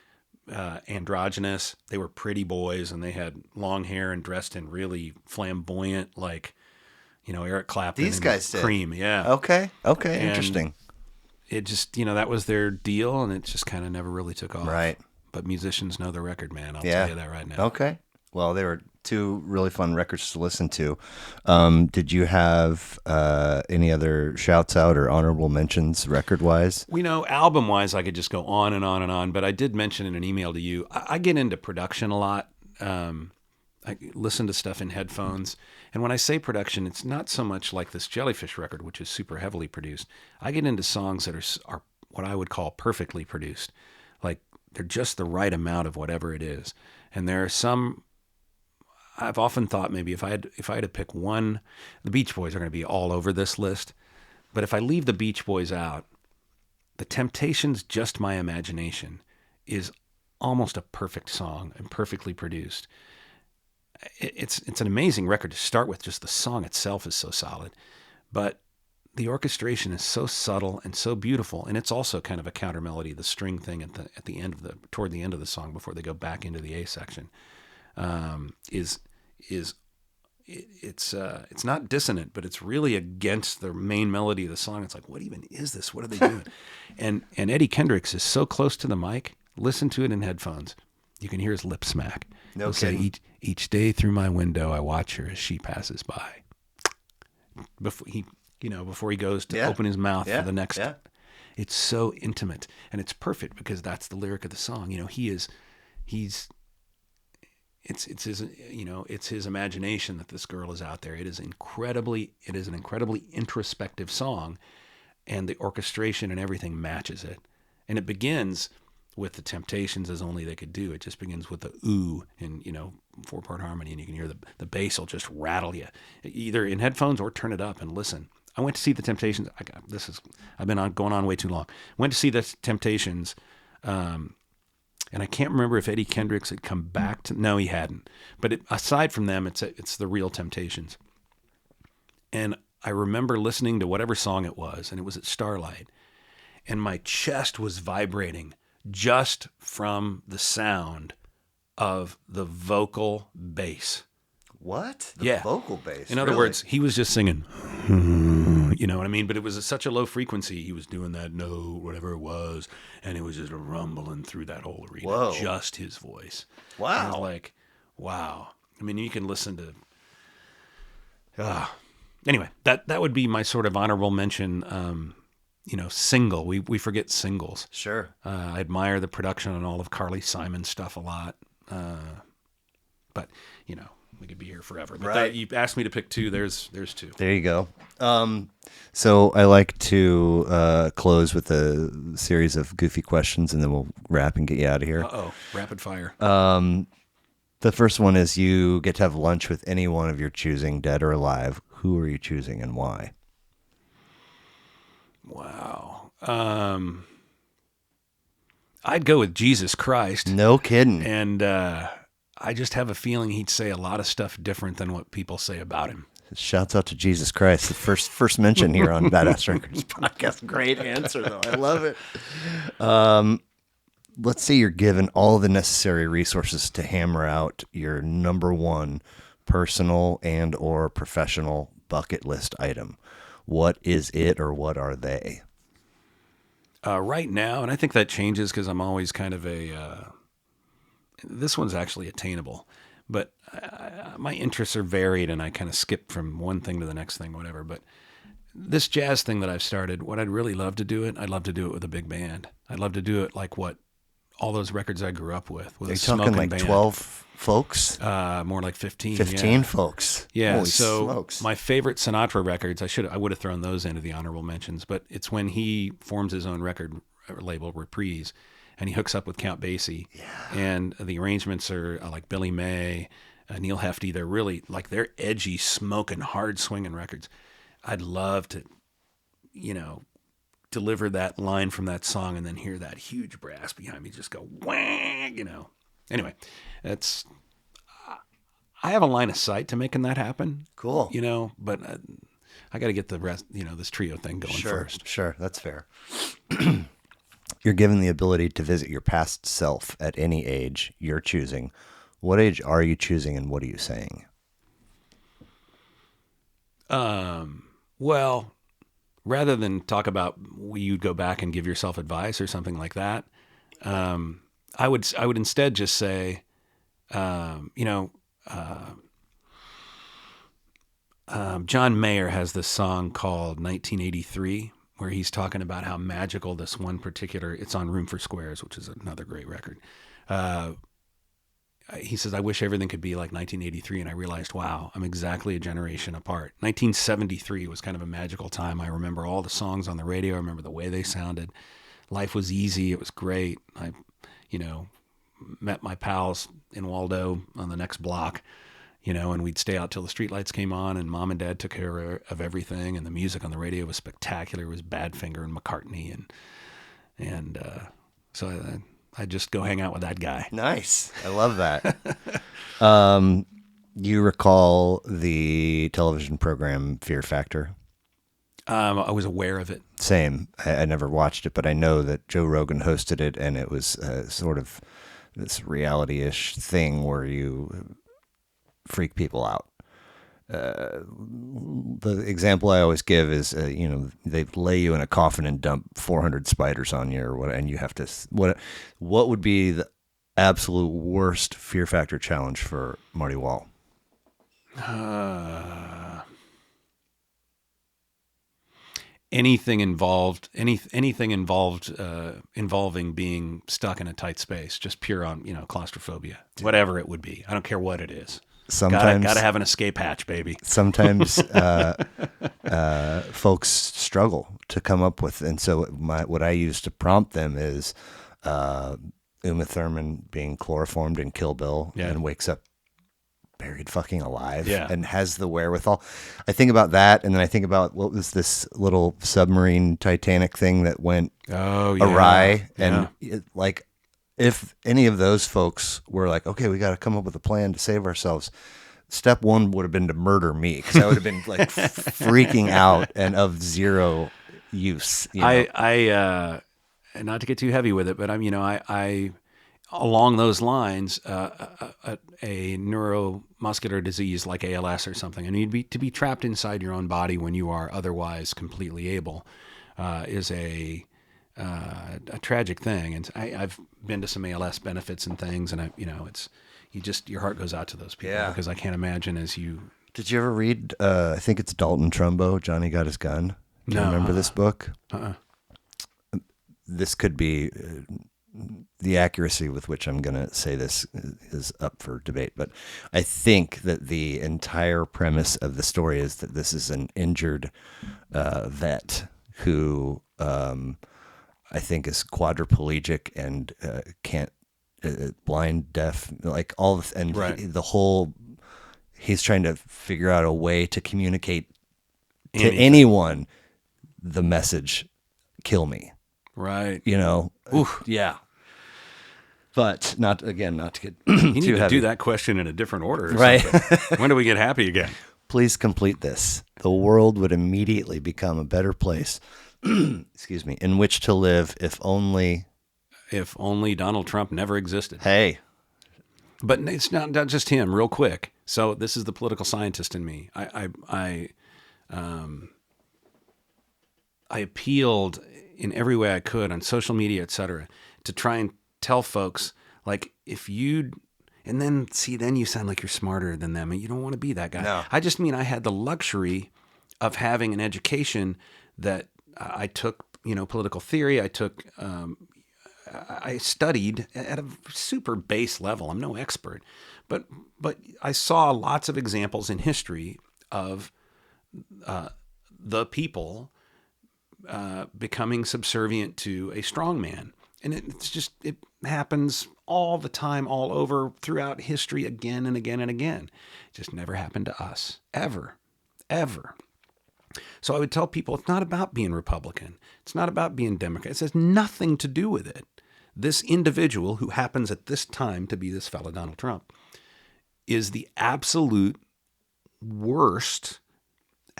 Speaker 2: androgynous. They were pretty boys, and they had long hair and dressed in really flamboyant, like, Eric Clapton.
Speaker 1: These guys did.
Speaker 2: Cream, yeah.
Speaker 1: Okay,
Speaker 2: And
Speaker 1: interesting.
Speaker 2: it just, that was their deal, and it just kind of never really took off.
Speaker 1: Right.
Speaker 2: But musicians know the record, man. I'll tell you that right now.
Speaker 1: Okay. Well, they were 2 really fun records to listen to. Did you have any other shouts out or honorable mentions record-wise?
Speaker 2: Album-wise, I could just go on and on and on, but I did mention in an email to you, I get into production a lot. I listen to stuff in headphones. And when I say production, it's not so much like this Jellyfish record, which is super heavily produced. I get into songs that are what I would call perfectly produced. Like, they're just the right amount of whatever it is. And there are some, I've often thought maybe if I had to pick one, the Beach Boys are going to be all over this list. But if I leave the Beach Boys out, The Temptations' Just My Imagination is almost a perfect song and perfectly produced. It's an amazing record to start with. Just the song itself is so solid, but the orchestration is so subtle and so beautiful, and it's also kind of a counter melody. The string thing toward the end of the song before they go back into the A section it's not dissonant, but it's really against the main melody of the song. It's like, what even is this? What are they doing? and Eddie Kendricks is so close to the mic. Listen to it in headphones. You can hear his lip smack. He'll say, each day through my window, I watch her as she passes by. Before he goes to open his mouth for the next. Yeah. It's so intimate, and it's perfect because that's the lyric of the song. It's his imagination that this girl is out there. It is an incredibly introspective song, and the orchestration and everything matches it. And it begins with the Temptations as only they could do. It just begins with the ooh and, 4-part harmony, and you can hear the bass will just rattle you, either in headphones or turn it up and listen. I went to see the Temptations. I've been going on way too long. Went to see the Temptations, and I can't remember if Eddie Kendricks had come back to. No, he hadn't. But aside from them, it's the real Temptations. And I remember listening to whatever song it was, and it was at Starlight, and my chest was vibrating just from the sound of the vocal bass.
Speaker 1: What?
Speaker 2: The
Speaker 1: vocal bass?
Speaker 2: In other words, he was just singing, you know what I mean? But it was such a low frequency. He was doing that note, whatever it was, and it was just rumbling through that whole arena.
Speaker 1: Whoa.
Speaker 2: Just his voice.
Speaker 1: Wow.
Speaker 2: And I was like, wow. I mean, you can listen to... Anyway, that would be my sort of honorable mention, single. We forget singles.
Speaker 1: Sure.
Speaker 2: I admire the production on all of Carly Simon's stuff a lot. But, we could be here forever. But
Speaker 1: Right.
Speaker 2: you asked me to pick two. There's two.
Speaker 1: There you go. So I like to close with a series of goofy questions, and then we'll wrap and get you out of here.
Speaker 2: Uh-oh. Rapid fire.
Speaker 1: The first one is you get to have lunch with any one of your choosing, dead or alive. Who are you choosing and why?
Speaker 2: Wow. I'd go with Jesus Christ.
Speaker 1: No kidding.
Speaker 2: And I just have a feeling he'd say a lot of stuff different than what people say about him.
Speaker 1: Shouts out to Jesus Christ, the first mention here on Badass Records podcast. Great answer, though. I love it. Let's say you're given all the necessary resources to hammer out your number one personal and or professional bucket list item. What is it, or what are they?
Speaker 2: Right now, and I think that changes because I'm always kind of this one's actually attainable, but my interests are varied and I kind of skip from one thing to the next thing, whatever. But this jazz thing that I've started, what I'd really love to do I'd love to do it with a big band. I'd love to do it like what all those records I grew up with
Speaker 1: Are you
Speaker 2: a
Speaker 1: talking
Speaker 2: smoking
Speaker 1: like
Speaker 2: band.
Speaker 1: 12 folks?
Speaker 2: More like 15.
Speaker 1: 15
Speaker 2: yeah.
Speaker 1: folks.
Speaker 2: Yeah,
Speaker 1: Holy
Speaker 2: so
Speaker 1: smokes.
Speaker 2: my favorite Sinatra records, I would have thrown those into the honorable mentions, but it's when he forms his own record label, Reprise, and he hooks up with Count Basie. Yeah. And the arrangements are like Billy May, Neil Hefti. They're really like, they're edgy, smoking, hard swinging records. I'd love to, deliver that line from that song and then hear that huge brass behind me just go whang, Anyway, I have a line of sight to making that happen.
Speaker 1: Cool.
Speaker 2: But I got to get the rest, this trio thing going first.
Speaker 1: Sure, that's fair. You're given the ability to visit your past self at any age you're choosing. What age are you choosing, and what are you saying?
Speaker 2: Well, rather than talk about you'd go back and give yourself advice or something like that, I would instead just say, John Mayer has this song called 1983, where he's talking about how magical this one particular, it's on Room for Squares, which is another great record. He says, I wish everything could be like 1983. And I realized, wow, I'm exactly a generation apart. 1973 was kind of a magical time. I remember all the songs on the radio. I remember the way they sounded. Life was easy. It was great. I, met my pals in Waldo on the next block, and we'd stay out till the streetlights came on, and Mom and Dad took care of everything. And the music on the radio was spectacular. It was Badfinger and McCartney. And so I just go hang out with that guy.
Speaker 1: Nice. I love that. You recall the television program Fear Factor?
Speaker 2: I was aware of it.
Speaker 1: Same. I never watched it, but I know that Joe Rogan hosted it, and it was sort of this reality-ish thing where you freak people out. The example I always give is, they lay you in a coffin and dump 400 spiders on you, or what, and you have to. What would be the absolute worst Fear Factor challenge for Marty Wall?
Speaker 2: Anything involved, involving being stuck in a tight space, just pure on, claustrophobia, whatever it would be. I don't care what it is.
Speaker 1: Sometimes
Speaker 2: gotta have an escape hatch, baby.
Speaker 1: Sometimes folks struggle to come up with, and so what I use to prompt them is, Uma Thurman being chloroformed in Kill Bill and wakes up buried fucking alive and has the wherewithal. I think about that, and then I think about what was this little submarine Titanic thing that went awry, and like if any of those folks were like, okay, we got to come up with a plan to save ourselves, step one would have been to murder me, because I would have been like freaking out and of zero use. You know?
Speaker 2: I not to get too heavy with it, but I along those lines, a neuromuscular disease like ALS or something, and to be trapped inside your own body when you are otherwise completely able is a tragic thing. And I've been to some ALS benefits and things, and your heart goes out to those people, because I can't imagine as you.
Speaker 1: Did you ever read? I think it's Dalton Trumbo, Johnny Got His Gun. Do you remember this book? This could be. The accuracy with which I'm going to say this is up for debate, but I think that the entire premise of the story is that this is an injured vet who I think is quadriplegic and can't, blind, deaf, like all of, and he's trying to figure out a way to communicate to anyone the message, kill me.
Speaker 2: Right.
Speaker 1: You know, yeah. But not to get
Speaker 2: you need
Speaker 1: too
Speaker 2: to
Speaker 1: heavy.
Speaker 2: do that question in a different order,
Speaker 1: right?
Speaker 2: When do we get happy again?
Speaker 1: Please complete this. The world would immediately become a better place. Excuse me, in which to live, if only
Speaker 2: Donald Trump never existed.
Speaker 1: Hey,
Speaker 2: but it's not just him. Real quick. So this is the political scientist in me. I appealed in every way I could on social media, etc., to try and tell folks, like, if you'd, and then you sound like you're smarter than them, and you don't want to be that guy.
Speaker 1: No.
Speaker 2: I just mean I had the luxury of having an education that I took, political theory. I studied at a super base level. I'm no expert, but I saw lots of examples in history of the people becoming subservient to a strong man. And it happens all the time, all over throughout history, again and again and again. It just never happened to us, ever, ever. So I would tell people, it's not about being Republican. It's not about being Democrat. It has nothing to do with it. This individual, who happens at this time to be this fellow Donald Trump, is the absolute worst,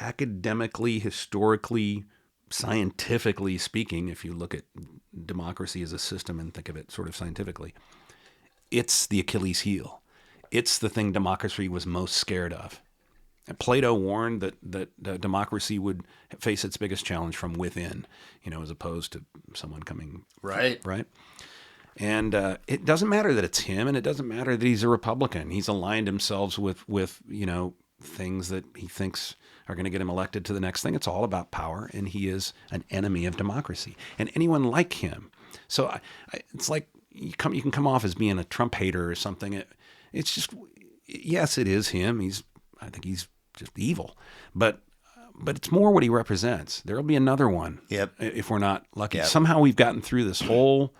Speaker 2: academically, historically, scientifically speaking, if you look at democracy as a system and think of it sort of scientifically. It's the Achilles heel. It's the thing democracy was most scared of. And Plato warned that democracy would face its biggest challenge from within, as opposed to someone coming.
Speaker 1: Right.
Speaker 2: And it doesn't matter that it's him, and it doesn't matter that he's a Republican. He's aligned himself with things that he thinks are going to get him elected to the next thing. It's all about power, and he is an enemy of democracy. And anyone like him. So it's like you can come off as being a Trump hater or something. It's just, yes, it is him. I think he's just evil. But it's more what he represents. There'll be another one.
Speaker 1: Yep.
Speaker 2: If we're not lucky.
Speaker 1: Yep.
Speaker 2: Somehow we've gotten through this whole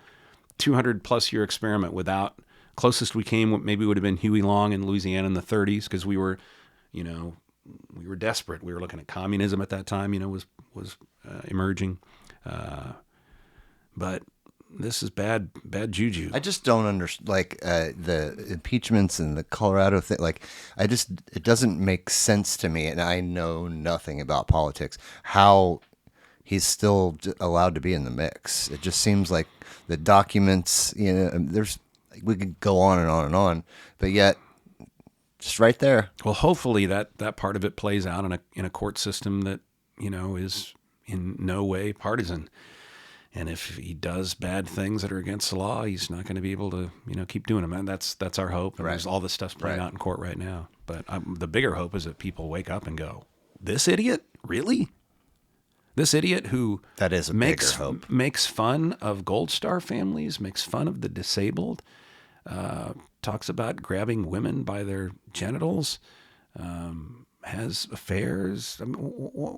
Speaker 2: 200 plus year experiment without, closest we came maybe would have been Huey Long in Louisiana in the 30s, because we were desperate. We were looking at communism at that time, was emerging. But this is bad juju.
Speaker 1: I just don't understand, like, the impeachments and the Colorado thing. Like, it doesn't make sense to me, and I know nothing about politics, how he's still allowed to be in the mix. It just seems like the documents, we could go on and on and on, but yet, just right there.
Speaker 2: Well, hopefully that part of it plays out in a court system that, is in no way partisan. And if he does bad things that are against the law, he's not going to be able to, keep doing them. And that's our hope. And there's all this stuff's playing out in court right now. But the bigger hope is that people wake up and go, this idiot? Really? This idiot who
Speaker 1: that is a bigger hope.
Speaker 2: Makes fun of Gold Star families, makes fun of the disabled, talks about grabbing women by their genitals, has affairs. I mean,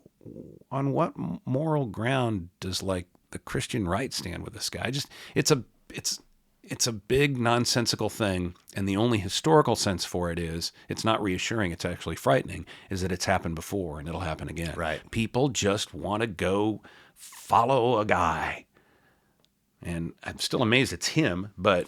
Speaker 2: on what moral ground does the Christian right stand with this guy? It's it's a big nonsensical thing, and the only historical sense for it is it's not reassuring, it's actually frightening, is that it's happened before and it'll happen again.
Speaker 1: Right.
Speaker 2: People just want to go follow a guy. And I'm still amazed it's him, but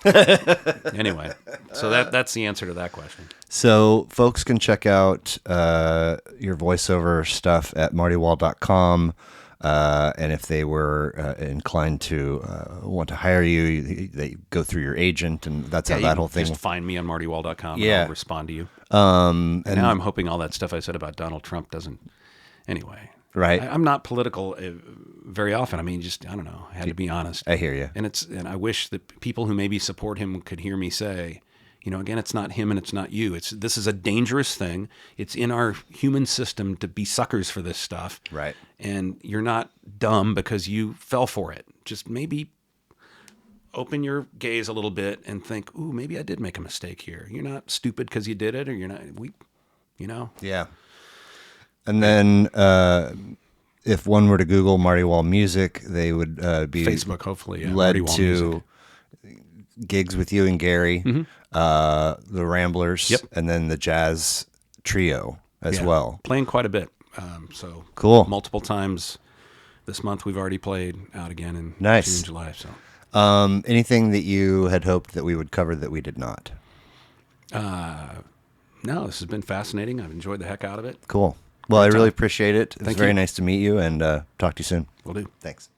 Speaker 2: anyway. So that's the answer to that question.
Speaker 1: So folks can check out your voiceover stuff at martywall.com. And if they were inclined to want to hire you, they go through your agent, and that's how that whole thing.
Speaker 2: Just find me on martywall.com,
Speaker 1: Yeah.
Speaker 2: and I'll respond to you. And now I'm hoping all that stuff I said about Donald Trump doesn't. Anyway,
Speaker 1: right?
Speaker 2: I'm not political very often. I mean, I don't know. I had to be honest.
Speaker 1: I hear you.
Speaker 2: And I wish that people who maybe support him could hear me say, again, it's not him and it's not you. This is a dangerous thing. It's in our human system to be suckers for this stuff.
Speaker 1: Right.
Speaker 2: And you're not dumb because you fell for it. Just maybe open your gaze a little bit and think, ooh, maybe I did make a mistake here. You're not stupid because you did it, or you're not,
Speaker 1: Yeah. And then if one were to Google Marty Wall music, they would be
Speaker 2: Facebook, hopefully, yeah,
Speaker 1: led
Speaker 2: Marty Wall
Speaker 1: to
Speaker 2: music.
Speaker 1: Gigs with you and Gary, the Ramblers,
Speaker 2: Yep.
Speaker 1: and then the Jazz Trio as well.
Speaker 2: Playing quite a bit. So
Speaker 1: Cool.
Speaker 2: Multiple times this month we've already played out again in
Speaker 1: Nice.
Speaker 2: June, July. So
Speaker 1: Anything that you had hoped that we would cover that we did not?
Speaker 2: no, this has been fascinating. I've enjoyed the heck out of it.
Speaker 1: Cool. Well, I really appreciate it. It was
Speaker 2: Thank
Speaker 1: very
Speaker 2: you.
Speaker 1: nice to meet you, and talk to you soon.
Speaker 2: Will do.
Speaker 1: Thanks.